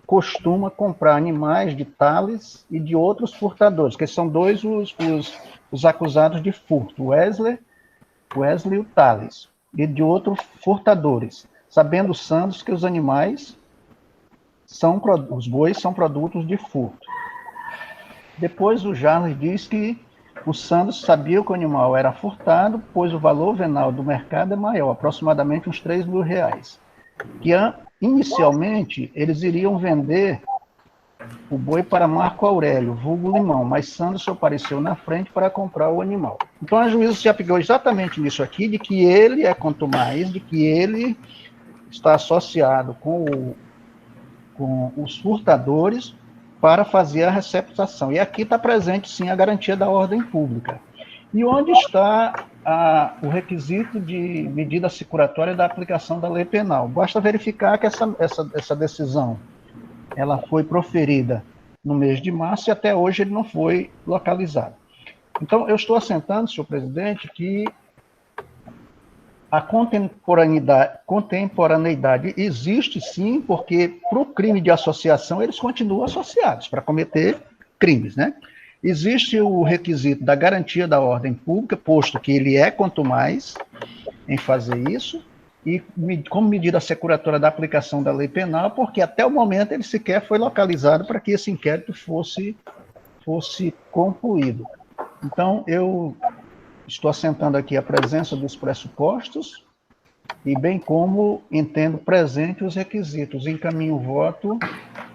E: costuma comprar animais de Thales e de outros furtadores, que são dois os acusados de furto, Wesley e o Thales, e de outros furtadores, sabendo o Sanderson que os animais os bois são produtos de furto. Depois o Jarles diz que o Sanderson sabia que o animal era furtado, pois o valor venal do mercado é maior, aproximadamente uns R$3.000. Que inicialmente eles iriam vender o boi para Marco Aurélio, vulgo Limão, mas Sanderson apareceu na frente para comprar o animal. Então a juíza se apegou exatamente nisso aqui, de que ele é contumaz, de que ele está associado com os furtadores para fazer a receptação. E aqui está presente, sim, a garantia da ordem pública. E onde está o requisito de medida securatória da aplicação da lei penal? Basta verificar que essa decisão ela foi proferida no mês de março e até hoje ele não foi localizado. Então, eu estou assentando, senhor presidente, que a contemporaneidade existe, sim, porque para o crime de associação eles continuam associados para cometer crimes, né? Existe o requisito da garantia da ordem pública, posto que ele é contumaz em fazer isso, e como medida securatória da aplicação da lei penal, porque até o momento ele sequer foi localizado para que esse inquérito fosse concluído. Então, eu estou assentando aqui a presença dos pressupostos e bem como entendo presente os requisitos. Encaminho o voto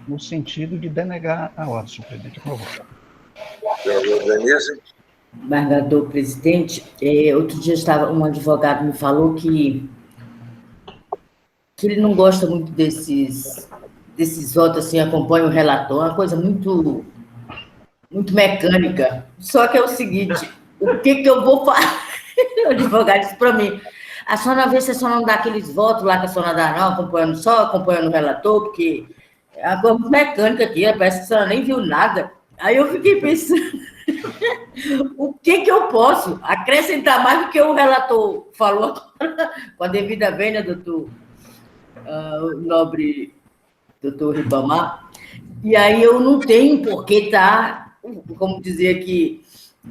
E: no sentido de denegar a ordem, senhor presidente. Por favor.
A: Denise?
B: Desembargador presidente, outro dia um advogado me falou que ele não gosta muito desses votos, assim, acompanha o relator, uma coisa muito mecânica. Só que é o seguinte, o que eu vou falar? O advogado disse para mim: a senhora vê se a senhora não dá aqueles votos lá que a senhora dá, não, acompanhando o relator, porque é uma coisa muito mecânica aqui, parece que a senhora nem viu nada. Aí eu fiquei pensando, o que eu posso acrescentar mais do que o relator falou com a devida vênia, doutor nobre doutor Ribamar, e aí eu não tenho por que estar, como dizer aqui,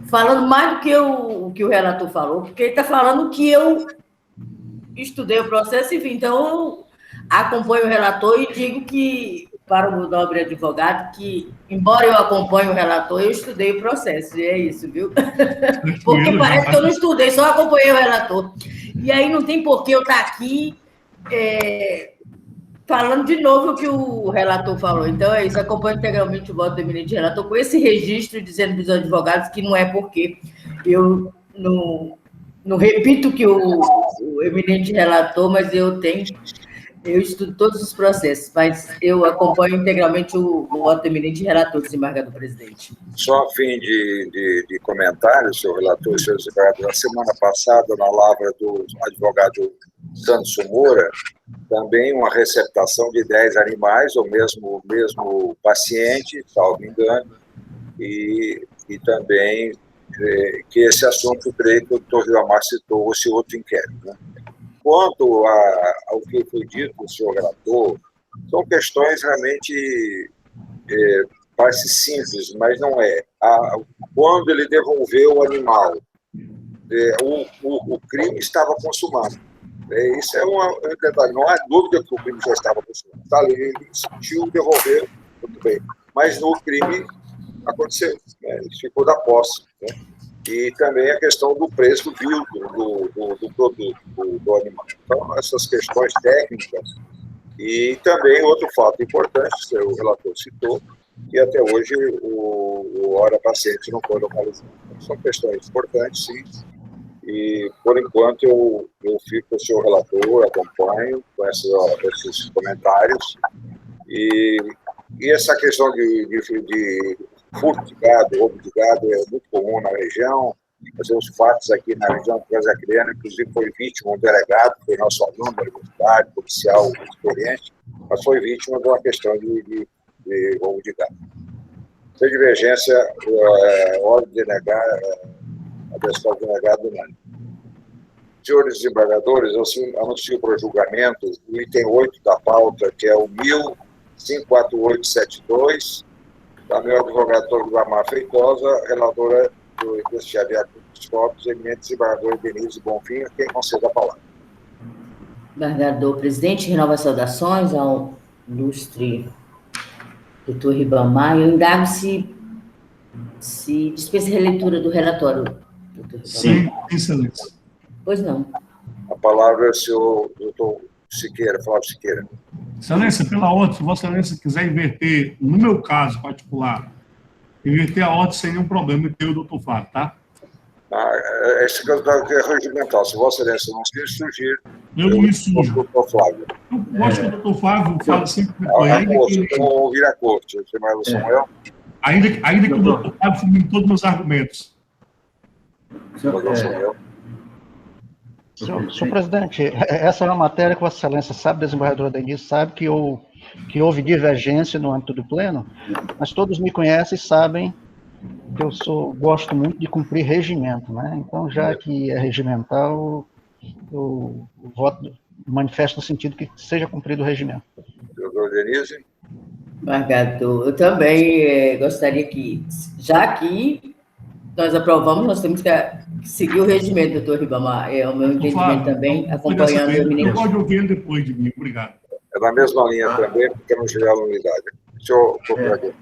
B: falando mais do que o relator falou, porque ele está falando que eu estudei o processo, enfim, então eu acompanho o relator e digo que, para o nobre advogado, que, embora eu acompanhe o relator, eu estudei o processo, e é isso, viu? Porque parece que eu não estudei, só acompanhei o relator. E aí não tem por que eu estar aqui falando de novo o que o relator falou. Então, é isso, acompanho integralmente o voto do eminente relator, com esse registro dizendo para os advogados que não é porque eu não repito que o eminente relator, mas eu estudo todos os processos, mas eu acompanho integralmente o voto do eminente relator, desembargador presidente.
A: Só a fim de comentário, senhor relator e senhor desembargador, na semana passada, na lavra do advogado Sanderson Moura, também uma receptação de 10 animais, o mesmo paciente, salvo engano, e também que esse assunto, creio que o doutor Ribamar citou esse outro inquérito, né? Quanto ao que foi dito do senhor relator, são questões realmente, parece simples, mas não é. Quando ele devolveu o animal, o crime estava consumado. Isso é um detalhe, não há dúvida que o crime já estava consumado. Tá ali, ele sentiu, devolveu, tudo bem. Mas no crime aconteceu, né? Ele ficou da posse, né? E também a questão do preço do produto, do animal. Então, essas questões técnicas E também outro fato importante, o relator citou, que até hoje o hora paciente não foi localizado. São questões importantes, sim, e por enquanto eu fico com o senhor relator, acompanho com esses comentários, e essa questão de furto de gado, roubo de gado é muito comum na região. Nós temos fatos aqui na região do Casacriano, inclusive foi vítima um delegado, foi nosso aluno da universidade, policial experiente, mas foi vítima de uma questão de roubo de gado. Sem divergência, ordem de negar, habeas corpus denegado unânime. Senhores desembargadores, eu anuncio para o julgamento o item 8 da pauta, que é o 154872, da meu advogado Ribamar Feitosa, relatora do investigador dos corpos, eminente desembargador Denise Bonfim, a quem concede a palavra.
B: Desembargador presidente, renova as saudações ao ilustre doutor Ribamar. Eu indago se dispensa a releitura do relatório, doutor Ribamar.
H: Sim, excelência.
B: Pois não.
A: A palavra é o senhor doutor Siqueira, Flávio Siqueira.
H: Excelência, pela ordem, se Vossa Excelência quiser inverter, no meu caso particular, inverter a ordem sem nenhum problema, e ter o doutor Flávio, tá?
A: Esse caso é regimental. Se Vossa Excelência não se surgir,
H: eu não me sujo.
A: Doutor Flávio.
H: Eu gosto que o doutor Flávio fala sempre com
A: ele. Vamos ouvir a corte. Você mais o Samuel?
H: Ainda que o doutor Flávio fume todos os meus argumentos.
A: Doutor Samuel.
E: Senhor presidente, essa é uma matéria que Vossa Excelência sabe, desembargadora Denise sabe, que houve divergência no âmbito do pleno, mas todos me conhecem e sabem que eu gosto muito de cumprir regimento, né? Então, já que é regimental, eu voto, manifesto no sentido que seja cumprido o regimento.
A: Doutor Denise?
B: Desembargador, eu também gostaria que, já que nós aprovamos, nós temos que seguir o regimento, doutor Ribamar. É o meu entendimento também, acompanhando o eminente.
H: Eu pode ouvir ele depois de mim, obrigado.
A: É na mesma linha também, porque não gerar unidade. Senhor procurador.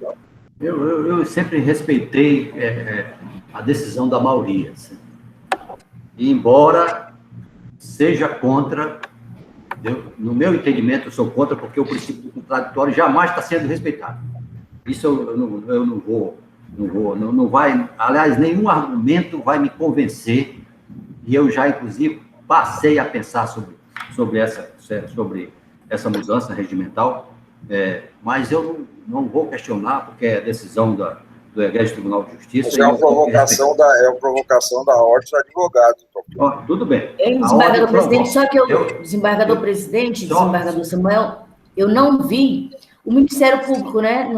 D: Eu sempre respeitei a decisão da maioria. E embora seja contra, no meu entendimento, eu sou contra, porque o princípio do contraditório jamais está sendo respeitado. Isso eu não vai, aliás, nenhum argumento vai me convencer, e eu já, inclusive, passei a pensar sobre essa mudança regimental, mas eu não vou questionar, porque é decisão do Egresso Tribunal de Justiça.
A: Isso é uma provocação da ordem dos advogados.
D: Tudo bem.
B: Desembargador presidente, só que desembargador presidente, desembargador Samuel, eu não vi o Ministério Público, né,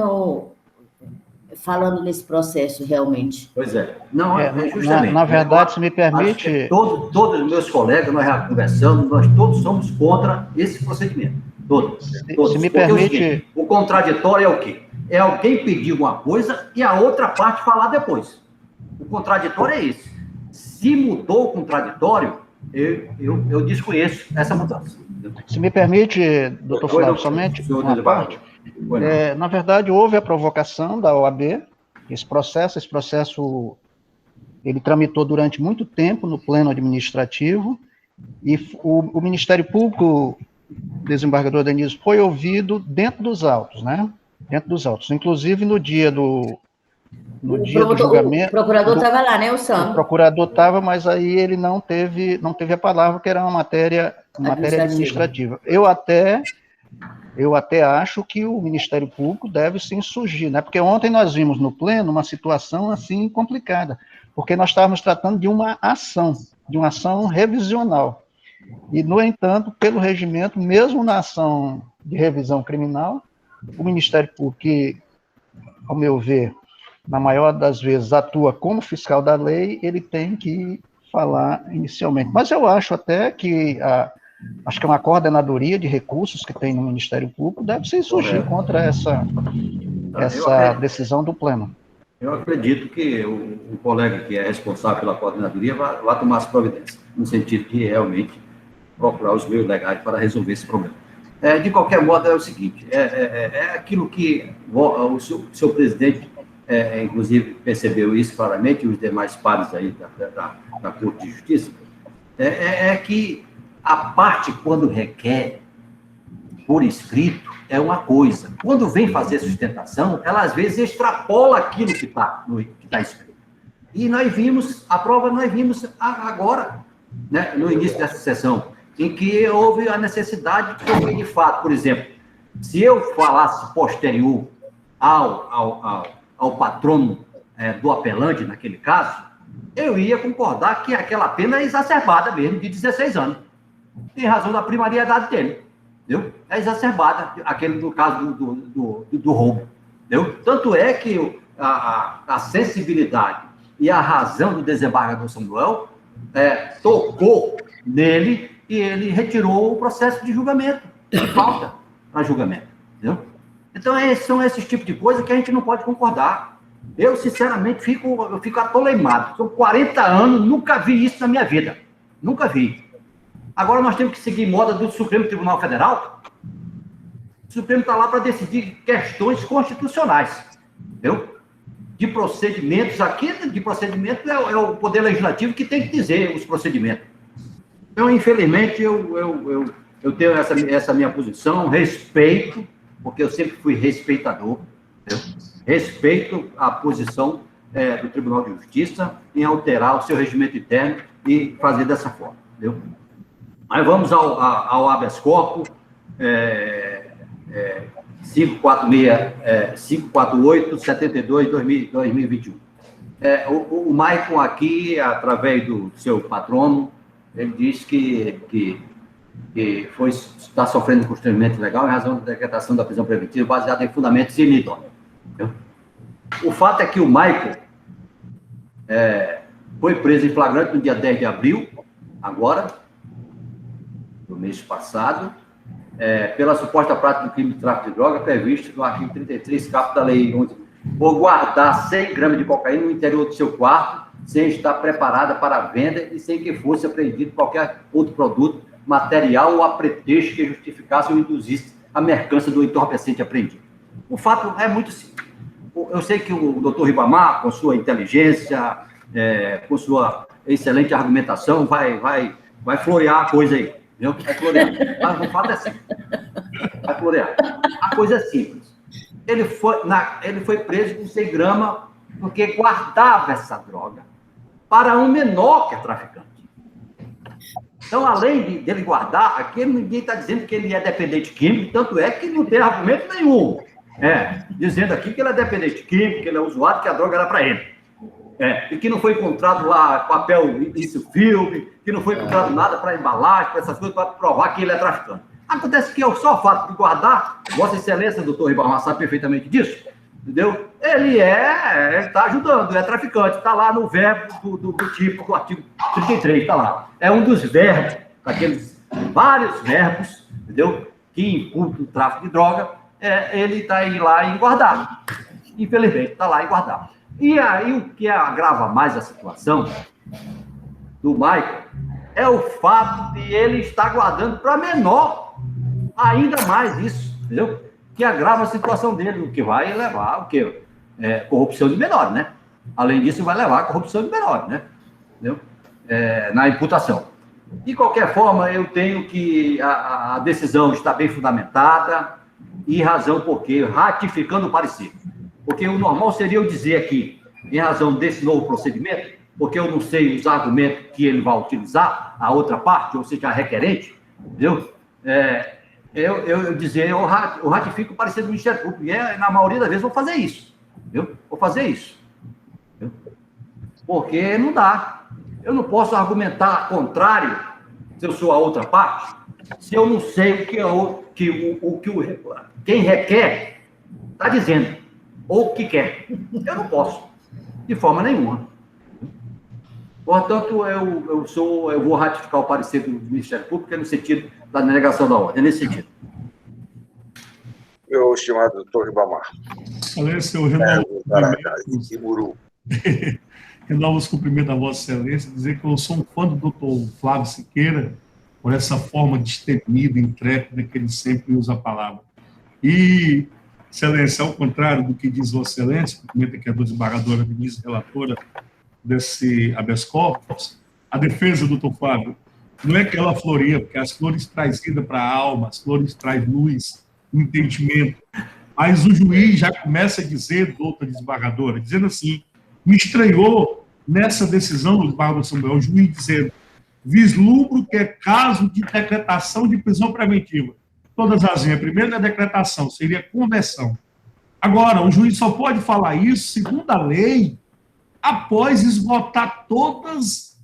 B: falando nesse processo, realmente.
D: Pois é. Não, justamente.
E: Na verdade, se me permite...
D: Todos os meus colegas, nós já conversamos, nós todos somos contra esse procedimento. Todos.
E: Se me permite...
D: O contraditório é o quê? É alguém pedir uma coisa e a outra parte falar depois. O contraditório é esse. Se mudou o contraditório, eu desconheço essa mudança.
E: Se me permite, doutor Flávio, somente uma parte... na verdade, houve a provocação da OAB, esse processo ele tramitou durante muito tempo no pleno administrativo, e o Ministério Público, desembargador Denise, foi ouvido dentro dos autos, né? Dentro dos autos. Inclusive, no dia do julgamento...
B: O procurador estava lá, né, o Sam?
E: O procurador estava, mas aí ele não teve a palavra, que era uma matéria administrativa. Eu até acho que o Ministério Público deve se insurgir, né? Porque ontem nós vimos no pleno uma situação assim complicada, porque nós estávamos tratando de uma ação revisional. E, no entanto, pelo regimento, mesmo na ação de revisão criminal, o Ministério Público, que, ao meu ver, na maior das vezes atua como fiscal da lei, ele tem que falar inicialmente. Mas eu acho até que acho que uma coordenadoria de recursos que tem no Ministério Público deve se insurgir contra essa decisão do pleno.
D: Eu acredito que o colega que é responsável pela coordenadoria vai tomar as providências, no sentido de realmente procurar os meios legais para resolver esse problema. De qualquer modo, é o seguinte, é aquilo que o seu presidente, inclusive, percebeu isso claramente, e os demais pares aí da Corte de Justiça, que a parte, quando requer, por escrito é uma coisa. Quando vem fazer sustentação, ela às vezes extrapola aquilo que está escrito. E nós vimos, a prova nós vimos agora, né, no início dessa sessão, em que houve a necessidade, porque de fato, por exemplo, se eu falasse posterior ao patrono do apelante, naquele caso, eu ia concordar que aquela pena é exacerbada mesmo, de 16 anos, em razão da primariedade dele, entendeu? É exacerbada, aquele do caso do roubo, entendeu? Tanto é que a sensibilidade e a razão do desembargador Samuel tocou nele e ele retirou o processo de julgamento, de falta para julgamento, entendeu? Então, são esses tipos de coisas que a gente não pode concordar. Eu, sinceramente, fico atoleimado. São 40 anos, nunca vi isso na minha vida. Nunca vi. Agora nós temos que seguir moda do Supremo Tribunal Federal. O Supremo está lá para decidir questões constitucionais, entendeu? De procedimentos, aqui de procedimento é o Poder Legislativo que tem que dizer os procedimentos. Então, infelizmente, eu tenho essa minha posição, respeito, porque eu sempre fui respeitador, entendeu? Respeito a posição do Tribunal de Justiça em alterar o seu regimento interno e fazer dessa forma, entendeu? Mas vamos ao habeas corpus, 548/72/2021. O Maicon aqui, através do seu patrono, ele diz que está sofrendo constrangimento ilegal em razão da decretação da prisão preventiva baseada em fundamentos inidôneos. O fato é que o Maicon foi preso em flagrante no dia 10 de abril, agora, do mês passado, pela suposta prática do crime de tráfico de droga previsto no artigo 33, caput da Lei 11, por guardar 100 gramas de cocaína no interior do seu quarto, sem estar preparada para a venda e sem que fosse apreendido qualquer outro produto, material ou a pretexto que justificasse ou induzisse a mercância do entorpecente apreendido. O fato é muito simples. Eu sei que o doutor Ribamar, com sua inteligência, com sua excelente argumentação, vai florear a coisa aí. Entendeu? Vai florear. Mas o fato é simples. Vai florear. A coisa é simples. Ele foi preso com 100 gramas porque guardava essa droga para um menor que é traficante. Então, além dele guardar, aqui ninguém está dizendo que ele é dependente químico, tanto é que não tem argumento nenhum. Dizendo aqui que ele é dependente químico, que ele é usuário, que a droga era para ele. E que não foi encontrado lá papel isso filme, que não foi encontrado nada para embalagem, para essas coisas, para provar que ele é traficante. Acontece que só o fato de guardar, Vossa Excelência, doutor Ribamar, sabe perfeitamente disso, entendeu? Ele está ajudando, é traficante, está lá no verbo do tipo do artigo 33, está lá. É um dos verbos, daqueles vários verbos, entendeu? Que imputam o tráfico de droga, ele está aí lá em guardar. Infelizmente, está lá em guardar. E aí, o que agrava mais a situação do Michael é o fato de ele estar guardando para menor. Ainda mais isso, entendeu? Que agrava a situação dele, o que vai levar o quê? Corrupção de menor, né? Além disso, vai levar a corrupção de menor, né? Entendeu? Na imputação. De qualquer forma, eu tenho que a decisão está bem fundamentada e razão porque, ratificando o parecer. Porque o normal seria eu dizer aqui, em razão desse novo procedimento, porque eu não sei os argumentos que ele vai utilizar, a outra parte, ou seja, a requerente, entendeu? Eu dizer, eu ratifico o parecer do Ministério Público, e na maioria das vezes vou fazer isso, entendeu? Vou fazer isso, entendeu? Porque não dá. Eu não posso argumentar contrário, se eu sou a outra parte, se eu não sei o que quem requer está dizendo, ou o que quer. Eu não posso, de forma nenhuma. Portanto, eu vou ratificar o parecer do Ministério Público no sentido da denegação da ordem, nesse sentido.
A: Meu estimado doutor Ribamar.
H: Excelência, eu renovo os cumprimentos da Vossa Excelência, dizer que eu sou um fã do doutor Flávio Siqueira, por essa forma destemida, intrépida, que ele sempre usa a palavra. E, Excelência, ao contrário do que diz Vossa Excelência, cumprimento aqui a desembargadora Denise, relatora desse habeas corpus, a defesa do doutor Flávio não é aquela florinha, porque as flores trazem vida para a alma, as flores trazem luz, entendimento. Mas o juiz já começa a dizer, doutor desembargadora, dizendo assim, me estranhou nessa decisão do desembargador Samuel, o juiz dizendo, vislumbro que é caso de decretação de prisão preventiva. Todas as vezes, a primeira é decretação, seria conversão. Agora, o juiz só pode falar isso, segundo a lei, após esgotar todas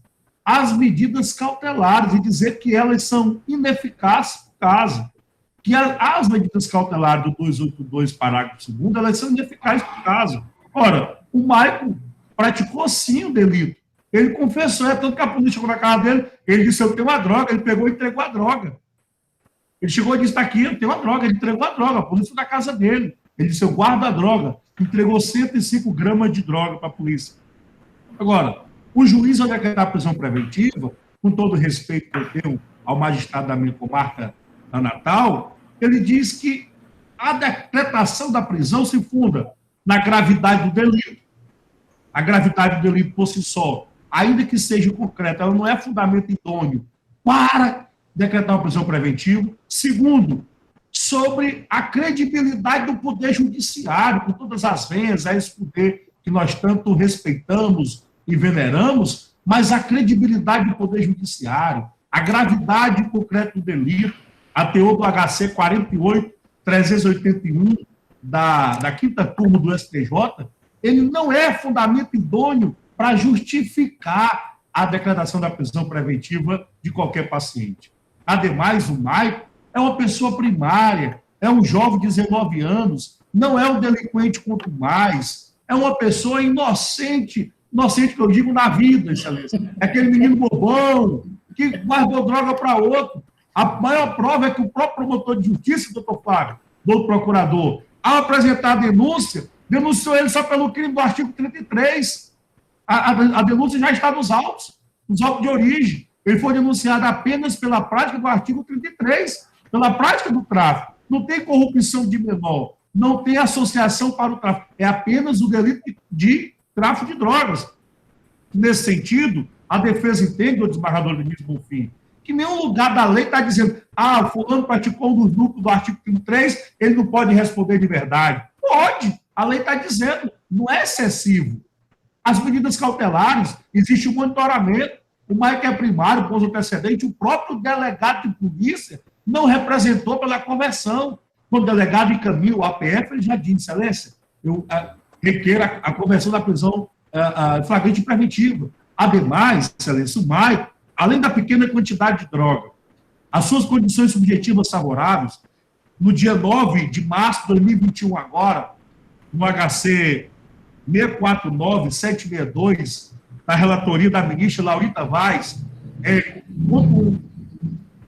H: as medidas cautelares e dizer que elas são ineficazes por caso. Que as medidas cautelares do 282, parágrafo 2º, elas são ineficazes por caso. Ora, o Michael praticou sim o delito. Ele confessou, tanto que a polícia chegou na casa dele, ele disse, eu tenho uma droga, ele pegou e entregou a droga. Ele chegou e disse, está aqui, eu tenho uma droga, ele entregou a droga, a polícia foi na casa dele. Ele disse, eu guardo a droga, entregou 105 gramas de droga para a polícia. Agora, o juiz, ao decretar a prisão preventiva, com todo o respeito que eu tenho ao magistrado da minha comarca da Natal, ele diz que a decretação da prisão se funda na gravidade do delito. A gravidade do delito por si só, ainda que seja concreta, ela não é fundamento idôneo para decretar uma prisão preventiva. Segundo, sobre a credibilidade do poder judiciário, com todas as vezes, é esse poder que nós tanto respeitamos e veneramos, mas a credibilidade do poder judiciário, a gravidade concreta do delito, a teor do HC 48.381 da quinta turma do STJ, ele não é fundamento idôneo para justificar a decretação da prisão preventiva de qualquer paciente. Ademais, o Michael é uma pessoa primária, é um jovem de 19 anos, não é um delinquente quanto mais, é uma pessoa inocente que eu digo na vida, excelência. É aquele menino bobão que guardou droga para outro. A maior prova é que o próprio promotor de justiça, doutor Flávio, doutor procurador, ao apresentar a denúncia, denunciou ele só pelo crime do artigo 33. A denúncia já está nos autos de origem. Ele foi denunciado apenas pela prática do artigo 33, pela prática do tráfico. Não tem corrupção de menor, não tem associação para o tráfico. É apenas o delito de tráfico de drogas. Nesse sentido, a defesa entende, o desembargador Denise Bonfim, que nenhum lugar da lei está dizendo o fulano praticou um dos grupos do artigo 33, ele não pode responder de verdade. Pode, a lei está dizendo, não é excessivo. As medidas cautelares, existe um monitoramento, o Michael é primário, pôs o antecedente, o próprio delegado de polícia não representou pela conversão. Quando o delegado encaminha o APF, ele já disse, excelência, eu requeiro a conversão da prisão flagrante preventiva. Ademais, excelência, o Michael, além da pequena quantidade de droga, as suas condições subjetivas favoráveis, no dia 9 de março de 2021 agora, no HC 649-762, na relatoria da ministra Laurita Vaz,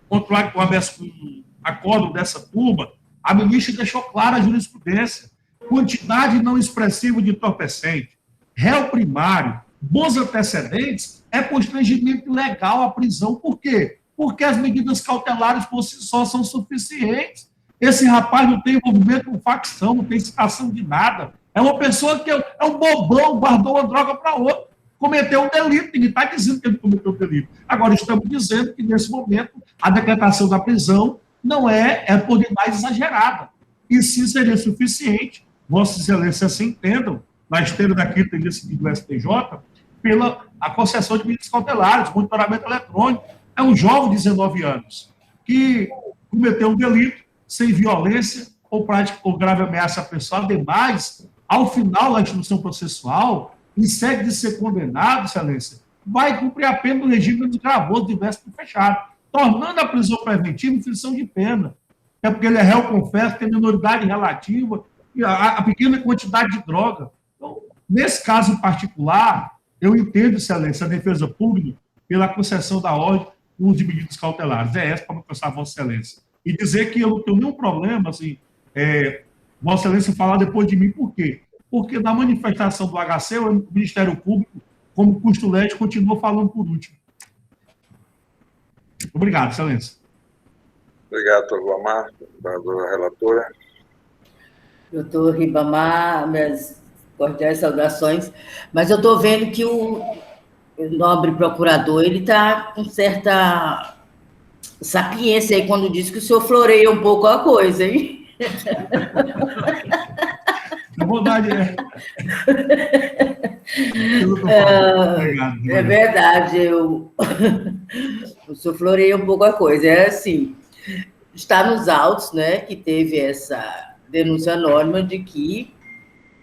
H: contra o acordo dessa turma, a ministra deixou clara a jurisprudência. Quantidade não expressiva de entorpecente, réu primário, bons antecedentes, é constrangimento legal à prisão. Por quê? Porque as medidas cautelares por si só são suficientes. Esse rapaz não tem envolvimento com facção, não tem citação de nada. É uma pessoa que é um bobão, guardou uma droga para outro, cometeu um delito, ninguém está dizendo que ele cometeu um delito. Agora, estamos dizendo que, nesse momento, a decretação da prisão não é por demais exagerada. E sim seria suficiente, Vossa Excelência se entendam, na esteira da quinta e do STJ, pela a concessão de medidas cautelares, monitoramento eletrônico. É um jovem de 19 anos que cometeu um delito sem violência ou prática ou grave ameaça pessoal. Ademais, ao final da instrução processual, em sede de ser condenado, excelência, vai cumprir a pena do regime de gravoso diverso fechado, tornando a prisão preventiva inflição de pena. É porque ele é réu, confesso, tem minoridade relativa, e a pequena quantidade de droga. Então, nesse caso em particular, eu entendo, excelência, a defesa pública pela concessão da ordem de medidas cautelares. É essa para alcançar a Vossa Excelência. E dizer que eu não tenho nenhum problema, assim, Vossa Excelência falar depois de mim, por quê? Porque na manifestação do HC, o Ministério Público, como custulete, continua falando por último. Obrigado, Excelência.
A: Obrigado, doutor Ribamar, doutora relatora.
B: Doutor Ribamar, minhas cordiais saudações, mas eu estou vendo que o nobre procurador ele está com certa sapiência aí quando disse que o senhor floreia um pouco a coisa, hein?
H: É verdade, né?
B: É verdade, o senhor floreia um pouco a coisa. É assim, está nos autos, né, que teve essa denúncia anônima de que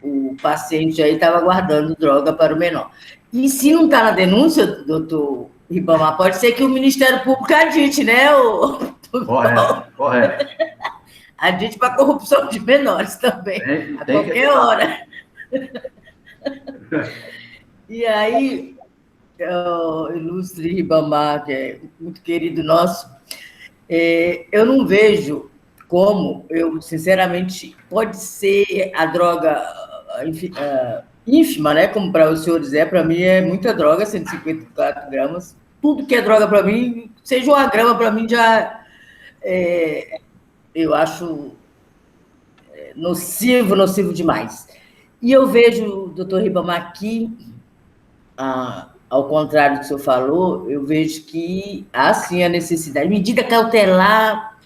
B: o paciente aí estava guardando droga para o menor. E se não está na denúncia, doutor Ribamar, pode ser que o Ministério Público adite, né?
D: Correto.
B: Adite para corrupção de menores também, a qualquer hora. E aí, o ilustre Ribamar, que é muito querido nosso, eu não vejo como, eu sinceramente, pode ser a droga ínfima, né? Como para os senhores para mim é muita droga, 154 gramas. Tudo que é droga para mim, seja 1 grama, para mim já eu acho nocivo demais. E eu vejo, doutor Ribamar, aqui, ao contrário do que o senhor falou, eu vejo que há sim a necessidade. Medida cautelar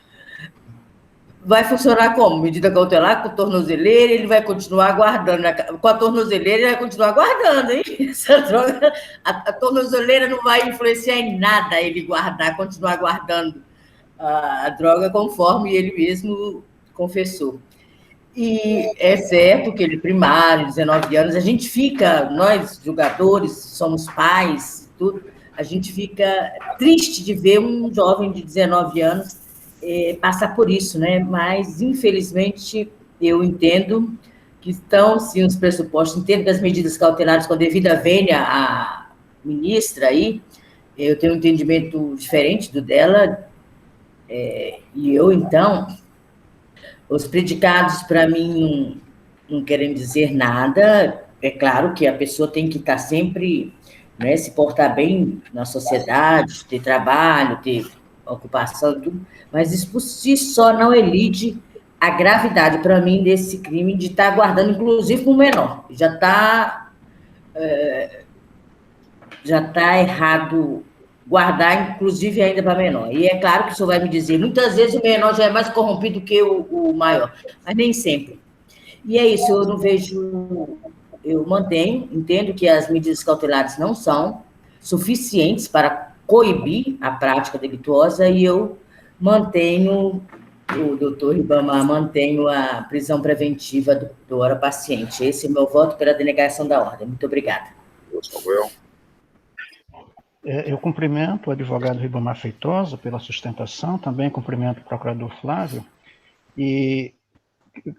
B: vai funcionar como? Medida cautelar com tornozeleira, ele vai continuar guardando. Com a tornozeleira, ele vai continuar guardando, hein? Essa droga, a tornozeleira não vai influenciar em nada ele continuar guardando a droga conforme ele mesmo confessou. E é certo que ele é primário, 19 anos, a gente fica, nós jogadores, somos pais, tudo, a gente fica triste de ver um jovem de 19 anos passar por isso, né? Mas, infelizmente, eu entendo que estão, sim, os pressupostos, entendo que as medidas cautelares com a devida vênia à ministra aí, eu tenho um entendimento diferente do dela, e eu, então, os predicados, para mim, não querem dizer nada. É claro que a pessoa tem que estar sempre, né, se portar bem na sociedade, ter trabalho, ter ocupação, tudo, mas isso por si só não elide a gravidade, para mim, desse crime de estar guardando, inclusive, com o menor. Já está errado guardar, inclusive, ainda para menor. E é claro que o senhor vai me dizer, muitas vezes o menor já é mais corrompido que o maior, mas nem sempre. E é isso, eu não vejo... Eu mantenho, entendo que as medidas cautelares não são suficientes para coibir a prática delituosa, e eu mantenho, o doutor Ribamar, mantenho a prisão preventiva do hora paciente. Esse é o meu voto pela denegação da ordem. Muito obrigada.
A: Samuel.
E: Eu cumprimento o advogado Ribamar Feitosa pela sustentação, também cumprimento o procurador Flávio, e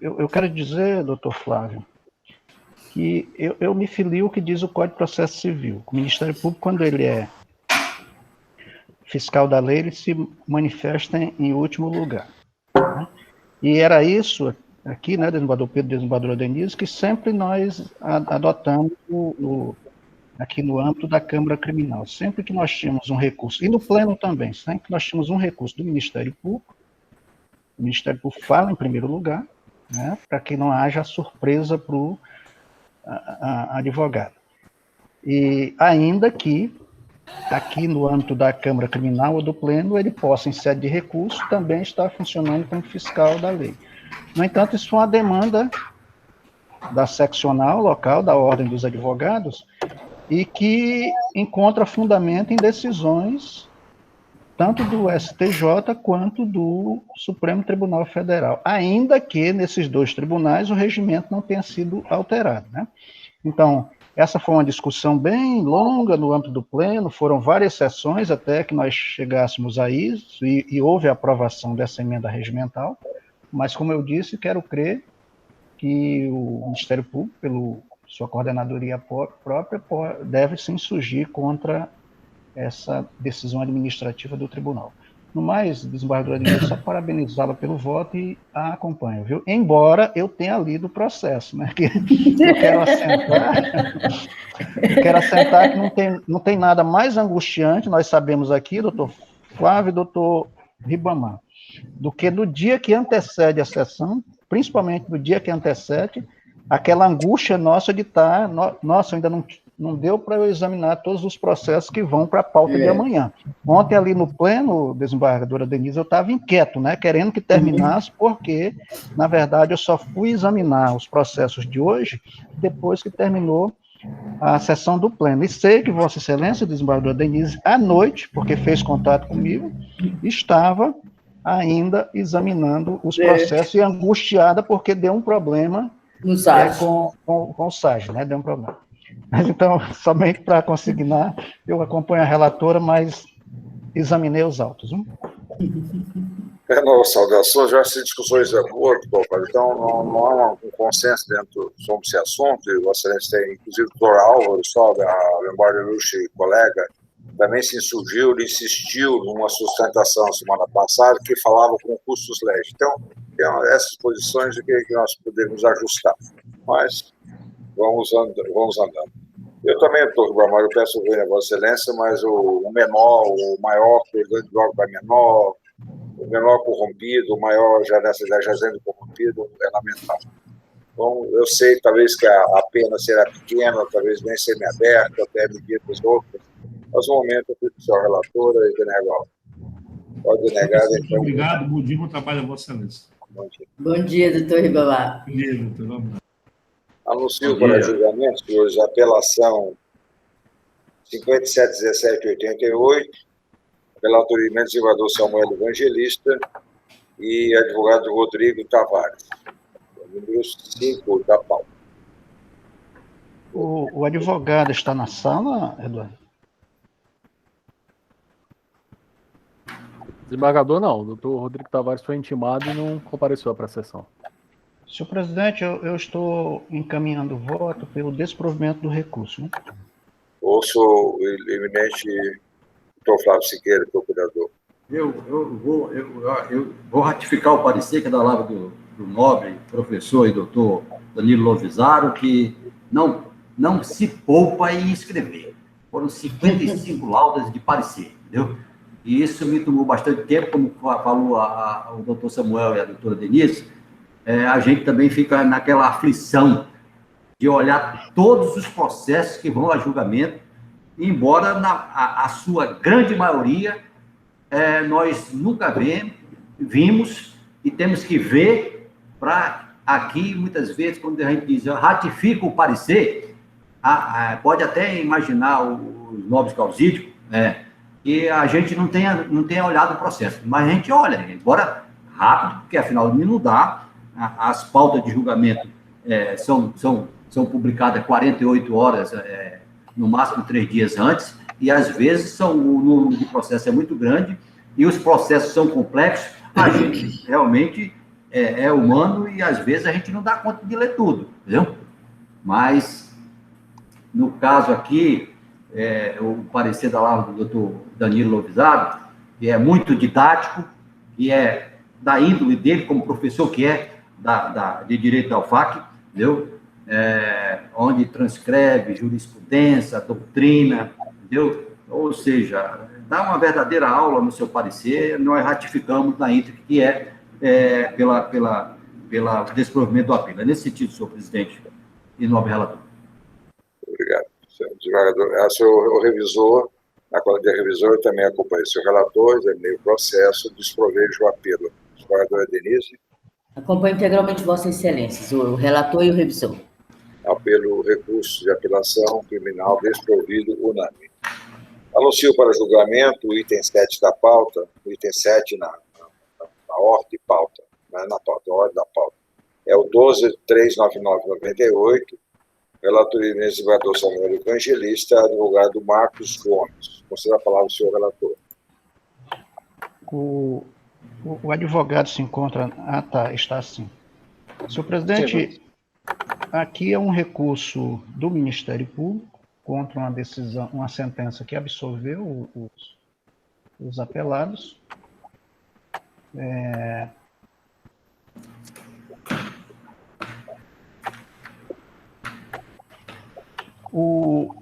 E: eu quero dizer, doutor Flávio, que eu me filio o que diz o Código de Processo Civil. O Ministério Público, quando ele é fiscal da lei, ele se manifesta em último lugar. Né? E era isso aqui, né, desembargador Pedro e desembargadora Denise, que sempre nós adotamos aqui no âmbito da Câmara Criminal. Sempre que nós tínhamos um recurso, e no Pleno também, sempre que nós tínhamos um recurso do Ministério Público, o Ministério Público fala em primeiro lugar, né, para que não haja surpresa para o advogado. E ainda que aqui no âmbito da Câmara Criminal ou do Pleno, ele possa, em sede de recurso, também estar funcionando como fiscal da lei. No entanto, isso é uma demanda da seccional local, da Ordem dos Advogados, e que encontra fundamento em decisões tanto do STJ quanto do Supremo Tribunal Federal, ainda que nesses dois tribunais o regimento não tenha sido alterado, né? Então, essa foi uma discussão bem longa no âmbito do Pleno, foram várias sessões até que nós chegássemos a isso, e houve a aprovação dessa emenda regimental, mas, como eu disse, quero crer que o Ministério Público, pela sua coordenadoria própria, deve se insurgir contra essa decisão administrativa do tribunal. No mais, desembargadora Denise, só parabenizá-la pelo voto e a acompanho, viu? Embora eu tenha lido o processo, né? Que eu quero assentar que não tem nada mais angustiante, nós sabemos aqui, doutor Flávio e doutor Ribamar, do que no dia que antecede a sessão, principalmente no dia que antecede, aquela angústia nossa de estar, nossa, eu ainda não deu para eu examinar todos os processos que vão para a pauta de amanhã. Ontem, ali no pleno, desembargadora Denise, eu estava inquieto, né, querendo que terminasse, porque, na verdade, eu só fui examinar os processos de hoje depois que terminou a sessão do pleno. E sei que Vossa Excelência, desembargadora Denise, à noite, porque fez contato comigo, estava ainda examinando os processos e angustiada porque deu um problema com o SAG, né, deu um problema. Mas, então, somente para consignar, eu acompanho a relatora, mas examinei os autos.
A: Saudações, já essas discussões de acordo, então não há um consenso dentro sobre esse assunto, e Vossa Excelência tem, inclusive, o doutor Álvaro, só da memória ilustre colega, também se insurgiu, ele insistiu numa sustentação semana passada que falava com custos legis. Então, essas posições é que nós podemos ajustar, mas vamos andando. Eu também, doutor Barmar, eu peço a Vossa Excelência, mas o menor, o maior, o bloco vai menor, o menor corrompido, o maior já nessa ideia já sendo corrompido, é lamentável. Então, eu sei, talvez, que a pena será pequena, talvez nem semi-aberta, até medidas outras, mas no momento eu fico com a relatora e denego. Pode denegar.
H: Então. Obrigado, bom dia, bom trabalho a Vossa Excelência.
B: Bom dia, doutor Ribamar.
H: Bom dia, doutor. Vamos lá.
A: Anuncio para julgamento, senhores, a apelação 571788, relatoria do desembargador Samuel Evangelista e advogado Rodrigo Tavares, número 5 da pauta.
E: O advogado está na sala, Eduardo?
I: Desembargador, não. O doutor Rodrigo Tavares foi intimado e não compareceu para a sessão.
E: Senhor presidente, eu estou encaminhando o voto pelo desprovimento do recurso. Né?
A: Ouço o eminente doutor Flávio Siqueira, procurador.
D: Eu vou ratificar o parecer que é da palavra do nobre professor e doutor Danilo Lovisaro, que não se poupa em escrever. Foram 55 laudas de parecer, entendeu? E isso me tomou bastante tempo, como falou o doutor Samuel e a doutora Denise. A gente também fica naquela aflição de olhar todos os processos que vão a julgamento, embora a sua grande maioria nós nunca vimos e temos que ver para aqui, muitas vezes, quando a gente diz ratifica o parecer, pode até imaginar os nobres causídicos, que a gente não tenha olhado o processo, mas a gente olha, embora rápido, porque afinal de não dá. As pautas de julgamento são publicadas 48 horas, no máximo 3 dias antes, e às vezes o número de processos é muito grande, e os processos são complexos, a gente realmente é humano, e às vezes a gente não dá conta de ler tudo, entendeu? Mas, no caso aqui, o parecer da palavra do doutor Danilo Lovisaro, que é muito didático, que é da índole dele, como professor que é, de Direito da UFAC, entendeu? Onde transcreve jurisprudência, doutrina, entendeu? Ou seja, dá uma verdadeira aula no seu parecer, nós ratificamos na íntegra que pela desprovimento do apelo. É nesse sentido, senhor presidente e nobre relator.
A: Obrigado, senhor desembargador. Senhor revisor, na qualidade de revisor, eu também acompanhei o senhor relator, examinei o processo, desprovejo o apelo. Desembargadora Denise.
B: Acompanho integralmente Vossa Excelência, o relator e o revisor.
A: Apelo, recurso de apelação criminal desprovido unânime. Anuncio para julgamento o item 7 da pauta, o item 7 na ordem de pauta, não é na pauta, na ordem da pauta. É o 12.399/98, relatoria do desembargador Samuel Evangelista, advogado Marcos Gomes. Conceda a palavra ao senhor relator.
E: O advogado se encontra... está assim. Senhor presidente, aqui é um recurso do Ministério Público contra uma decisão, uma sentença que absolveu os apelados. O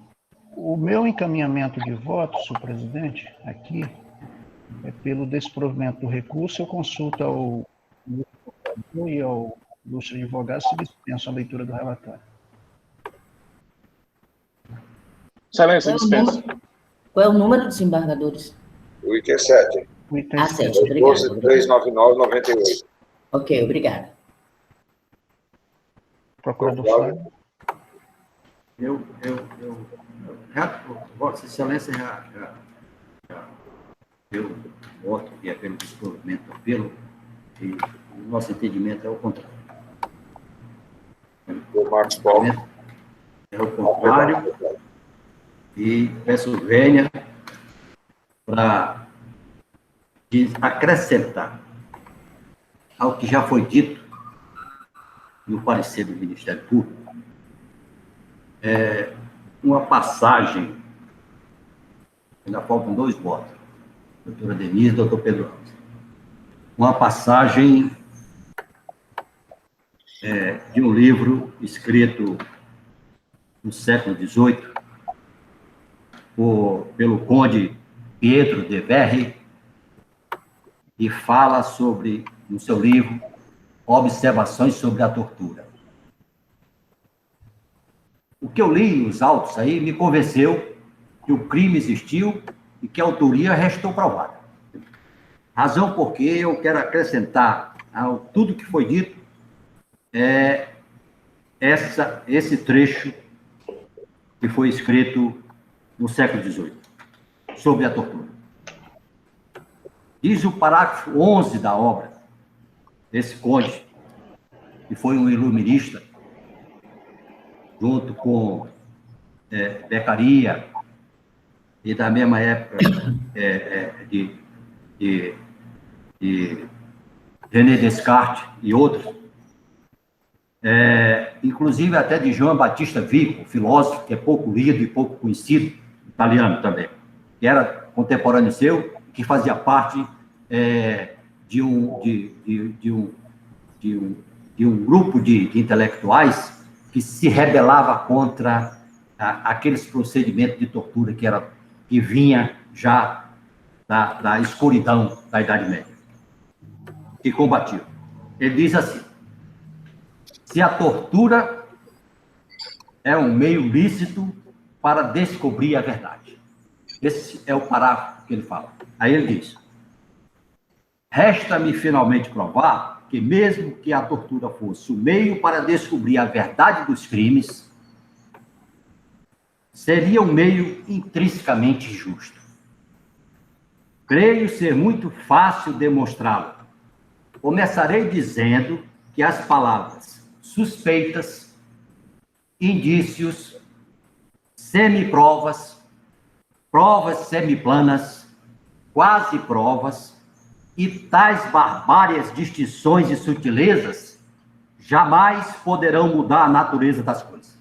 E: meu encaminhamento de voto, senhor presidente, aqui, pelo desprovimento do recurso, eu consulto ao procurador e ao ilustre advogado se dispensam a leitura do relatório.
J: Excelência, dispensa.
B: Qual é o número de desembargadores?
A: O item 7.
E: O item
B: Ah, 7, obrigada.
A: 12.399/98.
B: Ok, obrigada.
E: Procurador
A: Flávio.
D: Vossa Excelência já pelo voto e pelo descobrimento e o nosso entendimento é o contrário.
A: O Marcos Paulo.
D: É o contrário, e peço vênia para acrescentar ao que já foi dito no parecer do Ministério Público, uma passagem, ainda faltam 2 votos, doutora Denise e doutor Pedro Alves, uma passagem de um livro escrito no século XVIII, pelo conde Pietro de Verri, e fala sobre, no seu livro, Observações sobre a Tortura. O que eu li nos autos aí me convenceu que o crime existiu e que a autoria restou provada. Razão porque eu quero acrescentar ao tudo que foi dito esse trecho que foi escrito no século XVIII, sobre a tortura. Diz o parágrafo 11 da obra desse conde, que foi um iluminista, junto com Beccaria, e da mesma época de René Descartes e outros, inclusive até de João Battista Vico, filósofo que é pouco lido e pouco conhecido, italiano também, que era contemporâneo seu, que fazia parte de um grupo de intelectuais que se rebelava contra aqueles procedimentos de tortura que vinha já da escuridão da Idade Média, que combatia. Ele diz assim: se a tortura é um meio lícito para descobrir a verdade. Esse é o parágrafo que ele fala. Aí ele diz: resta-me finalmente provar que, mesmo que a tortura fosse o meio para descobrir a verdade dos crimes, seria um meio intrinsecamente justo. Creio ser muito fácil demonstrá-lo. Começarei dizendo que as palavras suspeitas, indícios, semiprovas, provas semiplanas, quase provas e tais barbárias distinções e sutilezas jamais poderão mudar a natureza das coisas.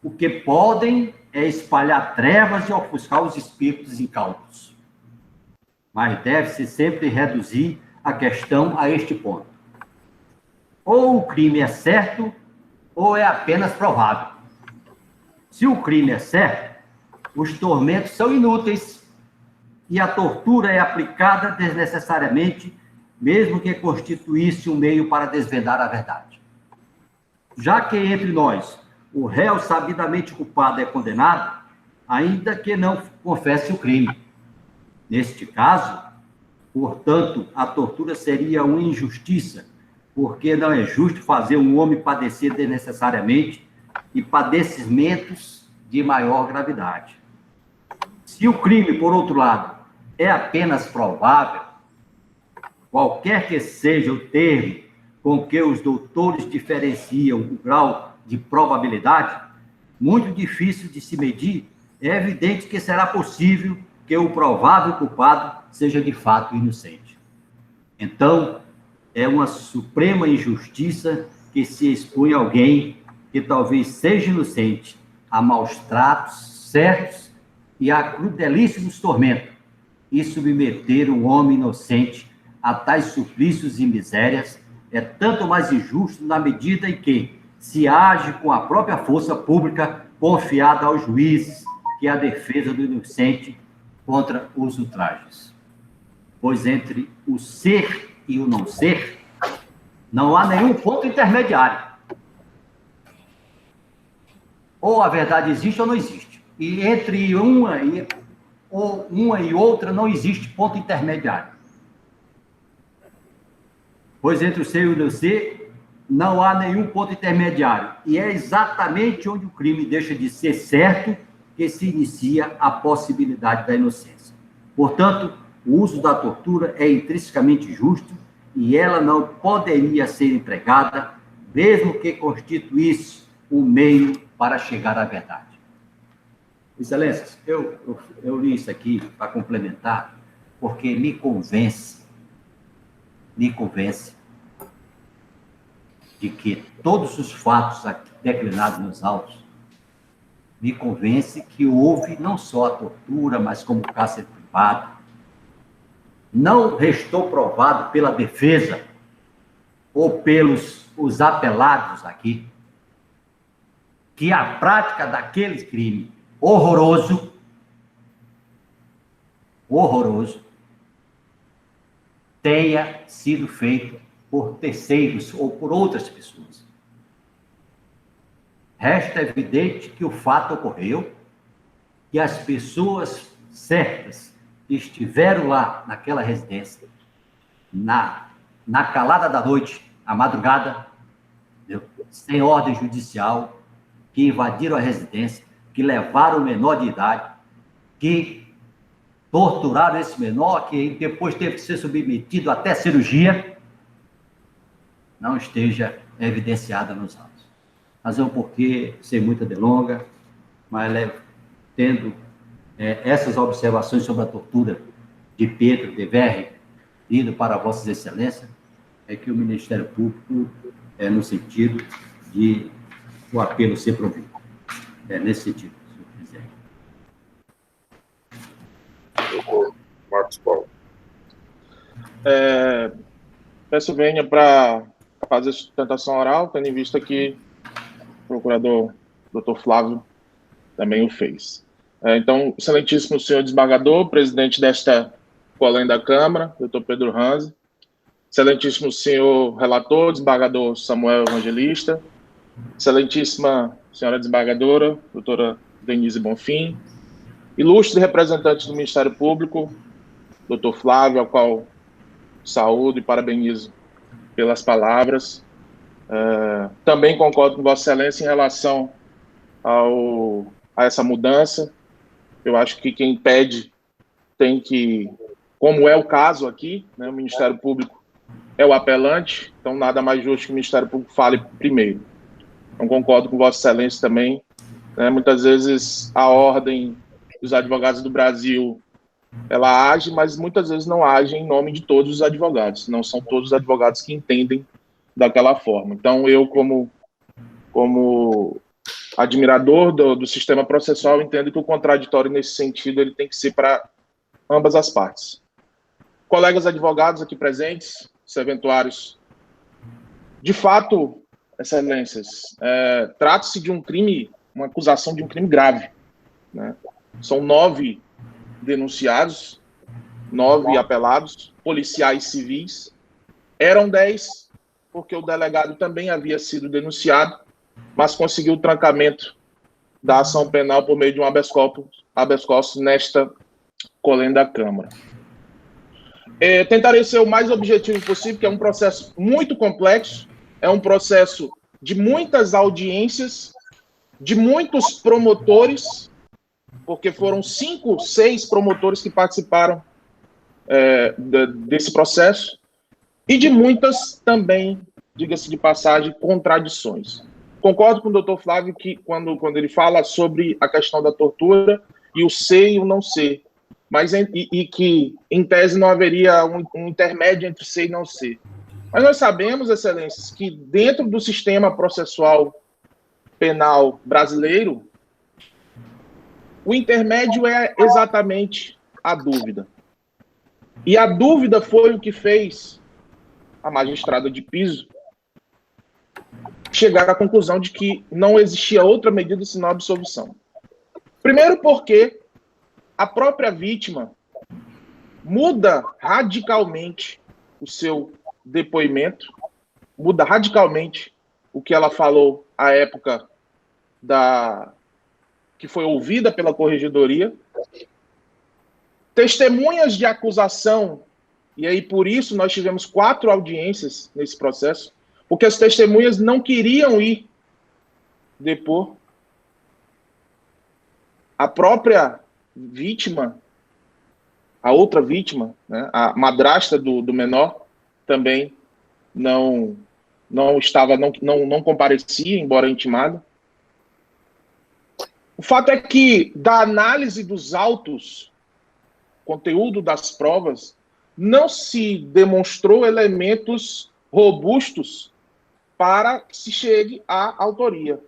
D: O que podem é espalhar trevas e ofuscar os espíritos incautos. Mas deve-se sempre reduzir a questão a este ponto: ou o crime é certo, ou é apenas provável. Se o crime é certo, os tormentos são inúteis e a tortura é aplicada desnecessariamente, mesmo que constituísse um meio para desvendar a verdade. Já que entre nós o réu sabidamente culpado é condenado, ainda que não confesse o crime. Neste caso, portanto, a tortura seria uma injustiça, porque não é justo fazer um homem padecer desnecessariamente e padecimentos de maior gravidade. Se o crime, por outro lado, é apenas provável, qualquer que seja o termo com que os doutores diferenciam o grau de probabilidade, muito difícil de se medir, é evidente que será possível que o provável culpado seja de fato inocente. Então, é uma suprema injustiça que se expõe alguém que talvez seja inocente a maus tratos certos e a crudelíssimos tormentos, e submeter um homem inocente a tais suplícios e misérias é tanto mais injusto na medida em que se age com a própria força pública confiada aos juízes, que é a defesa do inocente contra os ultrajes. Pois entre o ser e o não ser, não há nenhum ponto intermediário. ou a verdade existe ou não existe. E entre uma e outra não existe ponto intermediário. Pois entre o C e o C não há nenhum ponto intermediário. E é exatamente onde o crime deixa de ser certo que se inicia a possibilidade da inocência. Portanto, o uso da tortura é intrinsecamente justo e ela não poderia ser empregada, mesmo que constituísse um meio para chegar à verdade. Excelências, eu li isso aqui para complementar, porque me convence de que todos os fatos aqui declinados nos autos me convence que houve não só a tortura, mas como cárcere privado. Não restou provado pela defesa ou pelos os apelados aqui que a prática daquele crime horroroso, tenha sido feito por terceiros ou por outras pessoas. Resta evidente que o fato ocorreu, que as pessoas certas que estiveram lá naquela residência, na calada da noite, à madrugada, sem ordem judicial, que invadiram a residência, que levaram o menor de idade, que torturaram esse menor, que depois teve que ser submetido até cirurgia, não esteja evidenciada nos autos. Razão porque, sem muita delonga, mas tendo essas observações sobre a tortura de Pedro de Verre, indo para Vossas Excelências, é que o Ministério Público é no sentido de o apelo ser provido. É nesse sentido, senhor presidente.
A: Doutor Marcos Paulo.
J: Peço venha para fazer sustentação oral, tendo em vista que o procurador Dr. Flávio também o fez. Então, excelentíssimo senhor desembargador, presidente desta Colém da Câmara, Dr. Pedro Ranzi, excelentíssimo senhor relator, desembargador Samuel Evangelista, excelentíssima senhora desembargadora, doutora Denise Bonfim, ilustres representantes do Ministério Público, Dr. Flávio, ao qual saúdo e parabenizo pelas palavras. Também concordo com Vossa Excelência em relação a essa mudança. Eu acho que quem pede tem que, como é o caso aqui, né, o Ministério Público é o apelante, então nada mais justo que o Ministério Público fale primeiro. Então concordo com Vossa Excelência também. Né, muitas vezes a ordem dos advogados do Brasil, ela age, mas muitas vezes não age em nome de todos os advogados. Não são todos os advogados que entendem daquela forma. Então eu, como admirador do sistema processual, entendo que o contraditório nesse sentido ele tem que ser para ambas as partes. Colegas advogados aqui presentes, serventuários, de fato, excelências, trata-se de um crime, uma acusação de um crime grave, né? São 9 denunciados, 9 apelados, policiais civis, eram 10, porque o delegado também havia sido denunciado, mas conseguiu o trancamento da ação penal por meio de um habeas corpus nesta Colém da Câmara. Tentarei ser o mais objetivo possível, que é um processo muito complexo, é um processo de muitas audiências, de muitos promotores, porque foram 5, 6 promotores que participaram desse processo, e de muitas também, diga-se de passagem, contradições. Concordo com o doutor Flávio que quando ele fala sobre a questão da tortura e o ser e o não ser, mas e que, em tese, não haveria um intermédio entre ser e não ser. Mas nós sabemos, excelências, que dentro do sistema processual penal brasileiro, o intermédio é exatamente a dúvida. E a dúvida foi o que fez a magistrada de piso chegar à conclusão de que não existia outra medida senão a absolvição. Primeiro porque a própria vítima muda radicalmente o seu depoimento, muda radicalmente o que ela falou à época que foi ouvida pela corregedoria, testemunhas de acusação, e aí por isso nós tivemos 4 audiências nesse processo, porque as testemunhas não queriam ir depor. A própria vítima, a outra vítima, né, a madrasta do menor, também não comparecia, embora intimada. O fato é que, da análise dos autos, conteúdo das provas, não se demonstrou elementos robustos para que se chegue à autoria.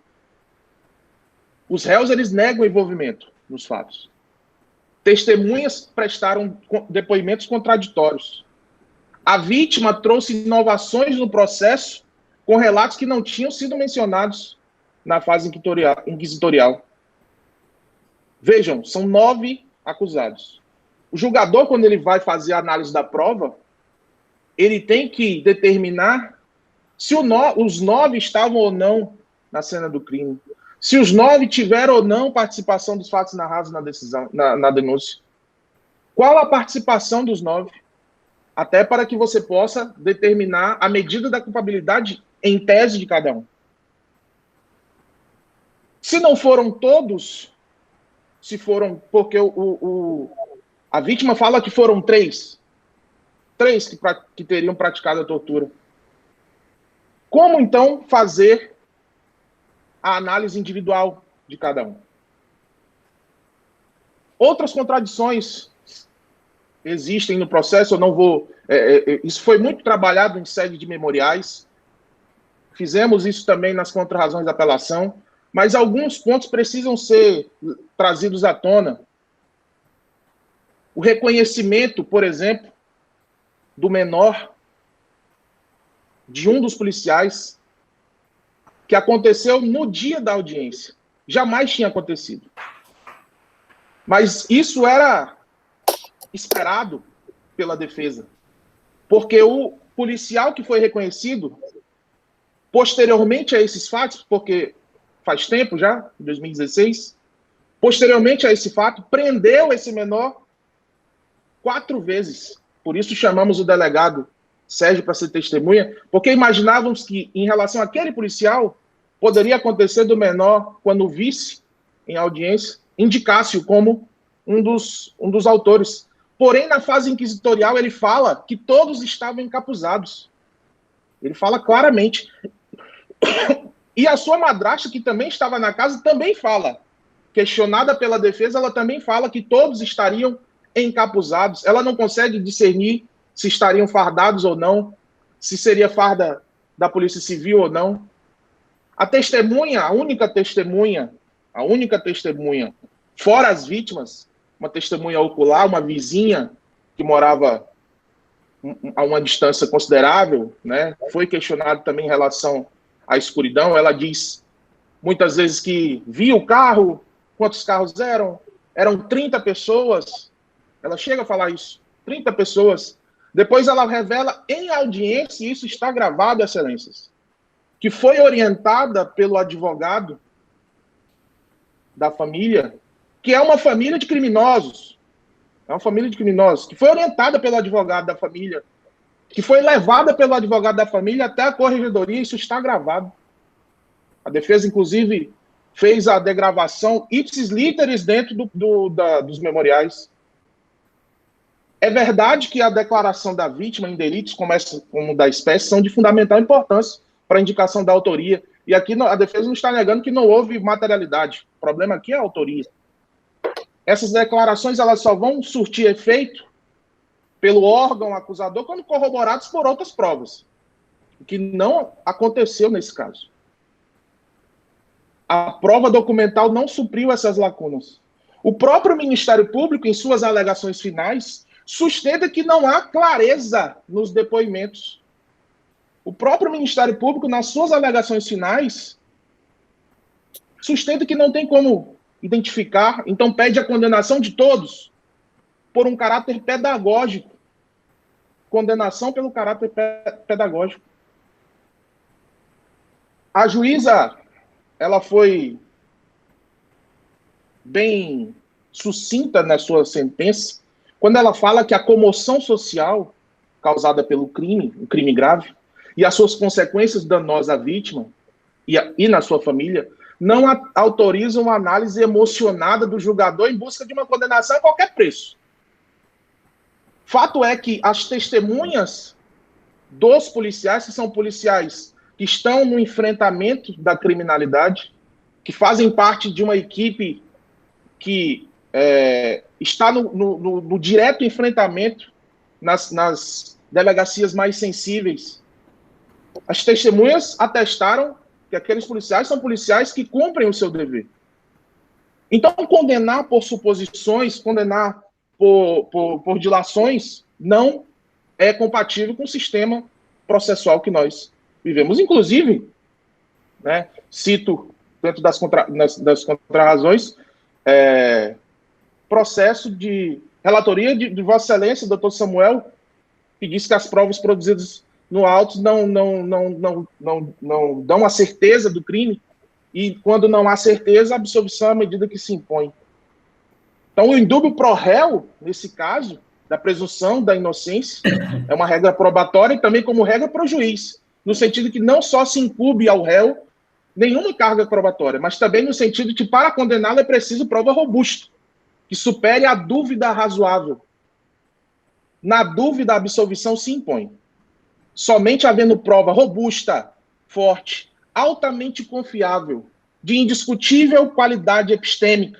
J: Os réus, eles negam o envolvimento nos fatos. Testemunhas prestaram depoimentos contraditórios. A vítima trouxe inovações no processo com relatos que não tinham sido mencionados na fase inquisitorial. Vejam, são 9 acusados. O julgador, quando ele vai fazer a análise da prova, ele tem que determinar se os 9 estavam ou não na cena do crime. Se os 9 tiveram ou não participação dos fatos narrados na decisão, na denúncia. Qual a participação dos 9? Até para que você possa determinar a medida da culpabilidade em tese de cada um. Se não foram todos, se foram, porque a vítima fala que foram 3 que teriam praticado a tortura. Como, então, fazer a análise individual de cada um? Outras contradições existem no processo, eu não vou... isso foi muito trabalhado em sede de memoriais, fizemos isso também nas contrarrazões da apelação, mas alguns pontos precisam ser trazidos à tona. O reconhecimento, por exemplo, do menor, de um dos policiais, que aconteceu no dia da audiência. Jamais tinha acontecido. Mas isso era esperado pela defesa, porque o policial que foi reconhecido, posteriormente a esses fatos, porque faz tempo já, em 2016, posteriormente a esse fato, prendeu esse menor 4 vezes. Por isso chamamos o delegado Sérgio para ser testemunha, porque imaginávamos que, em relação àquele policial, poderia acontecer do menor, quando o vice, em audiência, indicasse-o como um dos autores. Porém, na fase inquisitorial, ele fala que todos estavam encapuzados. Ele fala claramente. E a sua madrasta, que também estava na casa, também fala. Questionada pela defesa, ela também fala que todos estariam encapuzados. Ela não consegue discernir se estariam fardados ou não, se seria farda da Polícia Civil ou não. A testemunha, a única testemunha, fora as vítimas, uma testemunha ocular, uma vizinha que morava a uma distância considerável, né, foi questionado também em relação à escuridão. Ela diz muitas vezes que via o carro, quantos carros eram? Eram 30 pessoas. Ela chega a falar isso, 30 pessoas. Depois ela revela em audiência, e isso está gravado, excelências, que foi orientada pelo advogado da família, que é uma família de criminosos. É uma família de criminosos, que foi orientada pelo advogado da família, que foi levada pelo advogado da família até a corregedoria, isso está gravado. A defesa, inclusive, fez a degravação ipsis literis dentro dos memoriais. É verdade que a declaração da vítima em delitos como da espécie são de fundamental importância para a indicação da autoria. E aqui a defesa não está negando que não houve materialidade. O problema aqui é a autoria. Essas declarações elas só vão surtir efeito pelo órgão acusador quando corroboradas por outras provas, o que não aconteceu nesse caso. A prova documental não supriu essas lacunas. O próprio Ministério Público, em suas alegações finais, sustenta que não há clareza nos depoimentos. O próprio Ministério Público, nas suas alegações finais, sustenta que não tem como identificar, então pede a condenação de todos por um caráter pedagógico. Condenação pelo caráter pedagógico. A juíza, ela foi bem sucinta na sua sentença, quando ela fala que a comoção social causada pelo crime, um crime grave, e as suas consequências danosas à vítima e na sua família, não autorizam uma análise emocionada do julgador em busca de uma condenação a qualquer preço. Fato é que as testemunhas dos policiais, que são policiais que estão no enfrentamento da criminalidade, que fazem parte de uma equipe que está no direto enfrentamento nas delegacias mais sensíveis. As testemunhas atestaram que aqueles policiais são policiais que cumprem o seu dever. Então, condenar por suposições, condenar por dilações, não é compatível com o sistema processual que nós vivemos. Inclusive, né, cito, dentro das contrarrazões, processo de relatoria de Vossa Excelência, doutor Samuel, que diz que as provas produzidas no auto não dão a certeza do crime, e quando não há certeza, a absolvição é a medida que se impõe. Então, o indúbio pro réu, nesse caso, da presunção da inocência, é uma regra probatória e também como regra para o juiz, no sentido que não só se incumbe ao réu nenhuma carga probatória, mas também no sentido de, para condená-lo, é preciso prova robusta, que supere a dúvida razoável. Na dúvida, a absolvição se impõe. Somente havendo prova robusta, forte, altamente confiável, de indiscutível qualidade epistêmica,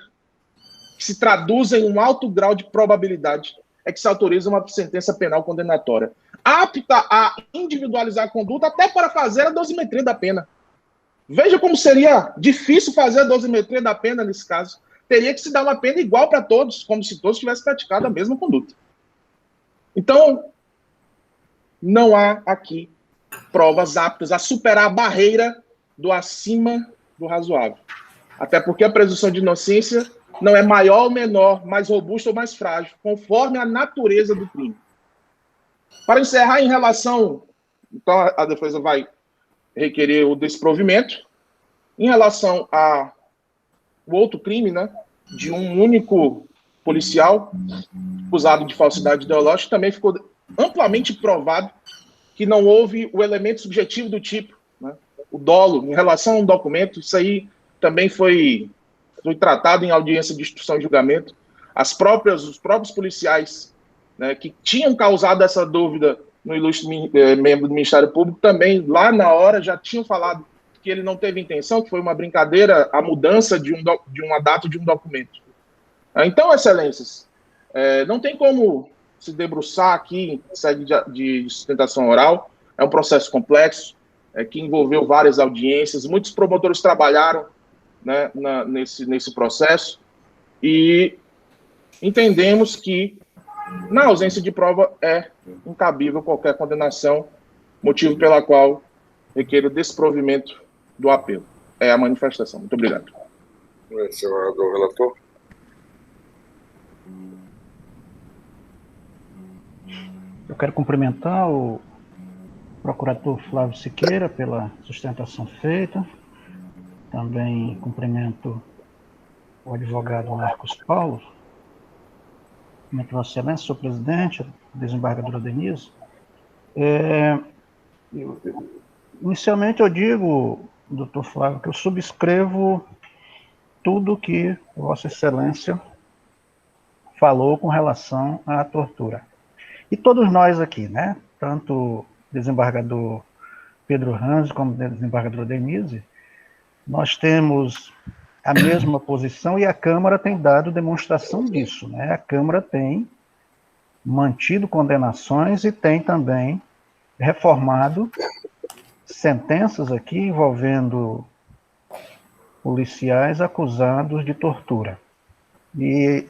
J: que se traduz em um alto grau de probabilidade, é que se autoriza uma sentença penal condenatória, apta a individualizar a conduta até para fazer a dosimetria da pena. Veja como seria difícil fazer a dosimetria da pena nesse caso. Teria que se dar uma pena igual para todos, como se todos tivessem praticado a mesma conduta. Então, não há aqui provas aptas a superar a barreira do acima do razoável. Até porque a presunção de inocência não é maior ou menor, mais robusta ou mais frágil, conforme a natureza do crime. Para encerrar, em relação... Então, a defesa vai requerer o desprovimento. Em relação ao outro crime, né, de um único policial acusado de falsidade ideológica, também ficou amplamente provado que não houve o elemento subjetivo do tipo, né, o dolo, em relação a um documento. Isso aí também foi tratado em audiência de instrução e julgamento. Os próprios policiais, né, que tinham causado essa dúvida no ilustre membro do Ministério Público, também, lá na hora, já tinham falado que ele não teve intenção, que foi uma brincadeira, a mudança de uma data de um documento. Então, excelências, não tem como se debruçar aqui em sede de sustentação oral. É um processo complexo, que envolveu várias audiências, muitos promotores trabalharam, né, nesse processo, e entendemos que, na ausência de prova, é incabível qualquer condenação, motivo pela qual requer o desprovimento do apelo. É a manifestação. Muito obrigado.
A: Senhor relator.
E: Eu quero cumprimentar o procurador Flávio Siqueira pela sustentação feita. Também cumprimento o advogado Marcos Paulo. Cumprimento Vossa Excelência, senhor presidente, desembargadora Denise. Inicialmente eu digo, doutor Flávio, que eu subscrevo tudo que Vossa Excelência falou com relação à tortura. E todos nós aqui, né? Tanto o desembargador Pedro Ranz como a desembargadora Denise, nós temos a mesma posição e a Câmara tem dado demonstração disso, né? A Câmara tem mantido condenações e tem também reformado sentenças aqui envolvendo policiais acusados de tortura. E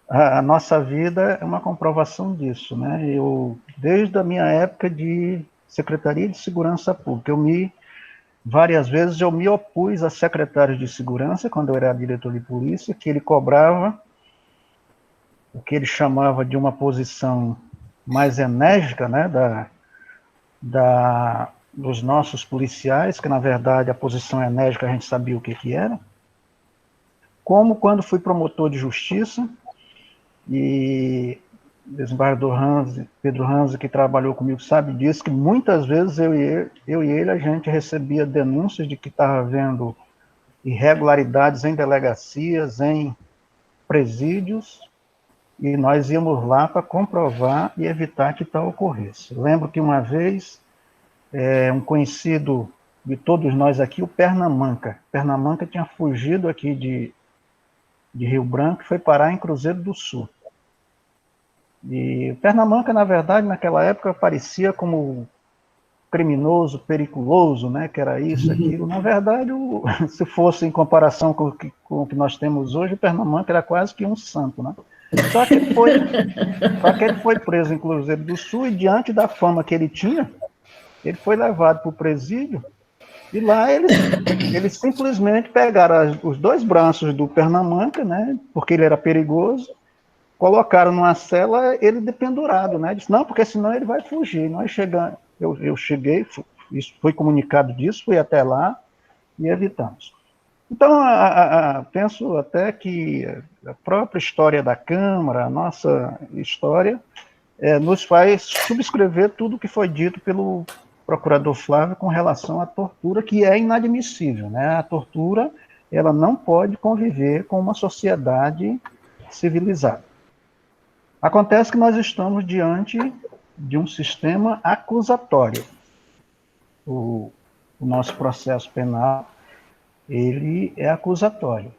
E: a nossa vida é uma comprovação disso, né? Desde a minha época de Secretaria de Segurança Pública, várias vezes eu me opus a secretário de segurança, quando eu era diretor de polícia, que ele cobrava o que ele chamava de uma posição mais enérgica, né, dos nossos policiais, que na verdade a posição enérgica a gente sabia o que era, como quando fui promotor de justiça, e o desembargador Pedro Ranzi, que trabalhou comigo, sabe disso, que muitas vezes eu e ele, a gente recebia denúncias de que estava havendo irregularidades em delegacias, em presídios, e nós íamos lá para comprovar e evitar que tal ocorresse. Eu lembro que uma vez, um conhecido de todos nós aqui, o Pernamanga tinha fugido aqui de Rio Branco e foi parar em Cruzeiro do Sul. E o Pernamanga, na verdade, naquela época, aparecia como criminoso, periculoso, né, que era isso, aquilo. Na verdade, se fosse em comparação com o que nós temos hoje, o Pernamanga era quase que um santo, né? Só que ele foi preso em Cruzeiro do Sul e, diante da fama que ele tinha, ele foi levado para o presídio e lá eles simplesmente pegaram os dois braços do Pernamanga, né, porque ele era perigoso, colocaram numa cela ele dependurado, né? Disse, não, porque senão ele vai fugir. Nós chegamos, eu cheguei, isso foi comunicado disso, fui até lá e evitamos. Então, penso até que a própria história da Câmara, a nossa história, nos faz subscrever tudo o que foi dito pelo procurador Flávio com relação à tortura, que é inadmissível, né? A tortura, ela não pode conviver com uma sociedade civilizada. Acontece que nós estamos diante de um sistema acusatório. O nosso processo penal, ele é acusatório.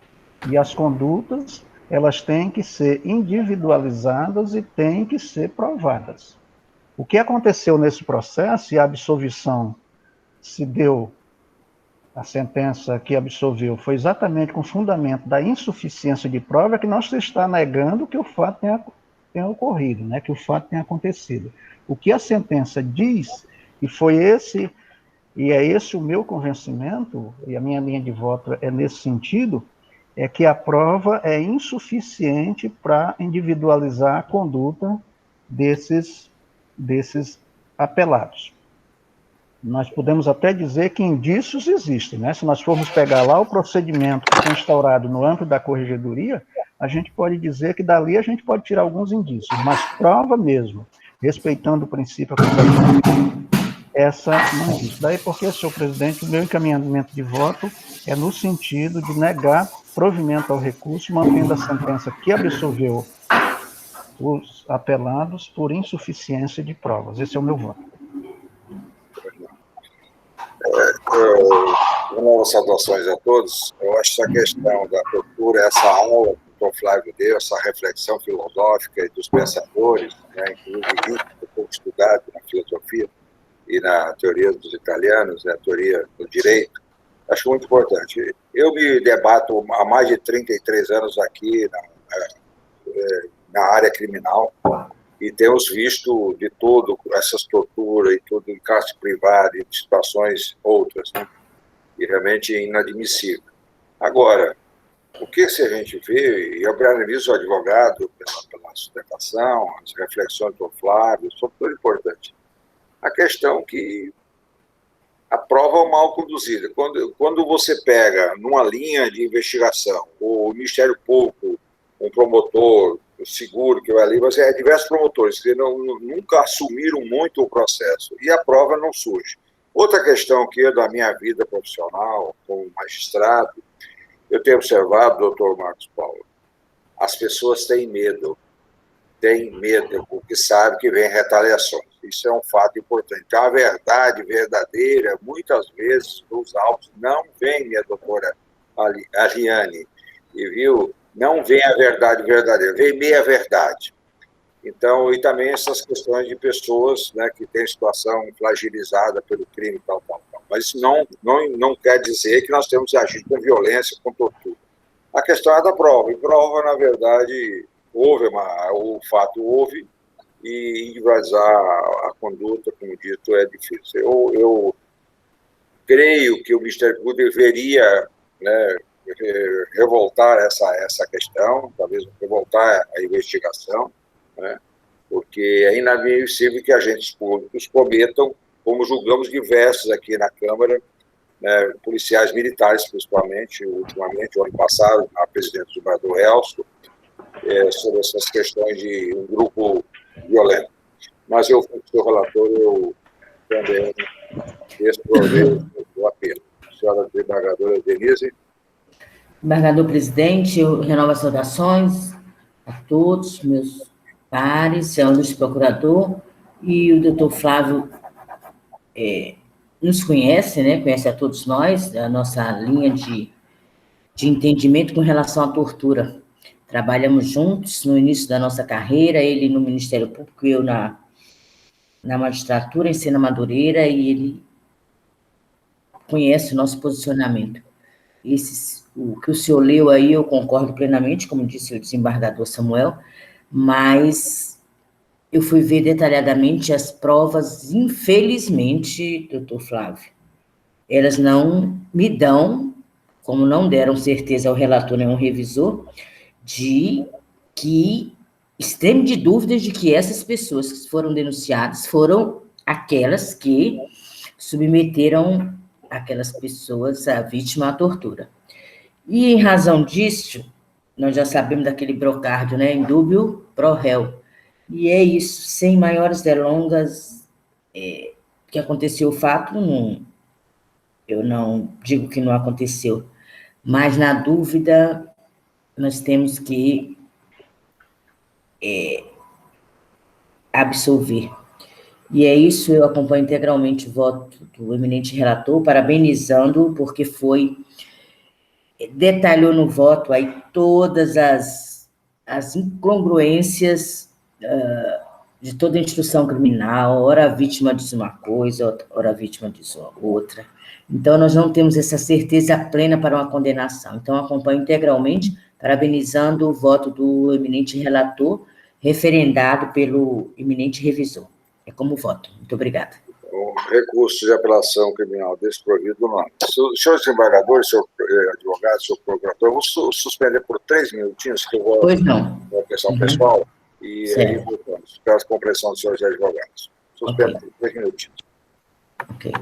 E: E as condutas, elas têm que ser individualizadas e têm que ser provadas. O que aconteceu nesse processo, e a absolvição se deu, a sentença que absolveu, foi exatamente com fundamento da insuficiência de prova, que não se está negando que o fato tenha ocorrido, né, que o fato tenha acontecido. O que a sentença diz, e é esse o meu convencimento, e a minha linha de voto é nesse sentido, é que a prova é insuficiente para individualizar a conduta desses apelados. Nós podemos até dizer que indícios existem, né? Se nós formos pegar lá o procedimento que foi instaurado no âmbito da corregedoria, a gente pode dizer que dali a gente pode tirar alguns indícios, mas prova mesmo, respeitando o princípio acusativo, essa não existe. Daí porque, senhor presidente, o meu encaminhamento de voto é no sentido de negar provimento ao recurso, mantendo a sentença que absolveu os apelados por insuficiência de provas. Esse é o meu voto.
A: Novas saudações a todos. Eu acho que essa questão da tortura, essa aula que o Dr. Flávio deu, essa reflexão filosófica e dos pensadores, né, inclusive pouco estudado na filosofia e na teoria dos italianos, na teoria do direito, acho muito importante. Eu me debato há mais de 33 anos aqui na área criminal, e temos visto de tudo, essas torturas e tudo em cárcere privado e situações outras, né? E realmente é inadmissível. Agora, o que se a gente vê, e eu parabenizo o advogado pela sustentação, as reflexões do Flávio, são tudo importante. A questão que a prova é mal conduzida. Quando você pega numa linha de investigação, o Ministério Público, um promotor, o seguro que vai ali, você é diversos promotores que nunca assumiram muito o processo e a prova não surge. Outra questão que eu, da minha vida profissional, como magistrado, eu tenho observado, doutor Marcos Paulo, as pessoas têm medo porque sabem que vem retaliações. Isso é um fato importante. Então, a verdade verdadeira, muitas vezes, nos autos, não vem, minha doutora Aliane, e viu? Não vem a verdade verdadeira, vem meia-verdade. Então, e também essas questões de pessoas, né, que têm situação fragilizada pelo crime, tal. Mas isso não quer dizer que nós temos que agir com violência, com tortura. A questão é da prova. E prova, na verdade, o fato houve, e individualizar a conduta, como dito, é difícil. Eu creio que o Ministério Público deveria, né, revoltar essa questão, talvez revoltar a investigação, né, porque é inadmissível que agentes públicos cometam, como julgamos diversos aqui na Câmara, né, policiais militares, principalmente, ultimamente, o ano passado, a presidente do desembargador Elcio, sobre essas questões de um grupo violento. Mas eu, como seu relator, eu também desproveito o apelo. Senhora desembargadora Denise.
B: Desembargador presidente, eu renovo as saudações a todos, meus pares, senhor Luiz Procurador, e o doutor Flávio nos conhece, né? Conhece a todos nós, a nossa linha de entendimento com relação à tortura. Trabalhamos juntos no início da nossa carreira, ele no Ministério Público, eu na magistratura, em Sena Madureira, e ele conhece o nosso posicionamento. O que o senhor leu aí, eu concordo plenamente, como disse o desembargador Samuel, mas eu fui ver detalhadamente as provas, infelizmente, doutor Flávio, elas não me dão, como não deram certeza ao relator nem ao revisor, de que extremo de dúvidas de que essas pessoas que foram denunciadas foram aquelas que submeteram aquelas pessoas, a vítima, à tortura. E, em razão disso, nós já sabemos daquele brocárdio, né, indúbio pro réu. E é isso, sem maiores delongas, que aconteceu o fato, eu não digo que não aconteceu, mas, na dúvida, nós temos que absolver. E é isso, eu acompanho integralmente o voto do eminente relator, parabenizando, porque detalhou no voto aí todas as incongruências de toda a instrução criminal, ora a vítima diz uma coisa, ora a vítima diz outra. Então, nós não temos essa certeza plena para uma condenação. Então, acompanho integralmente, parabenizando o voto do eminente relator, referendado pelo eminente revisor. É como voto. Muito obrigada.
A: O recurso de apelação criminal desprovido do nome. Senhor desembargador, senhor advogado, senhor procurador, vou suspender por 3 minutinhos, que eu vou...
B: Pois não.
A: Uma questão pessoal, e
B: certo.
A: Aí voltamos. Peço compreensão dos senhores advogados. Suspendo por 3 minutinhos.
B: Ok.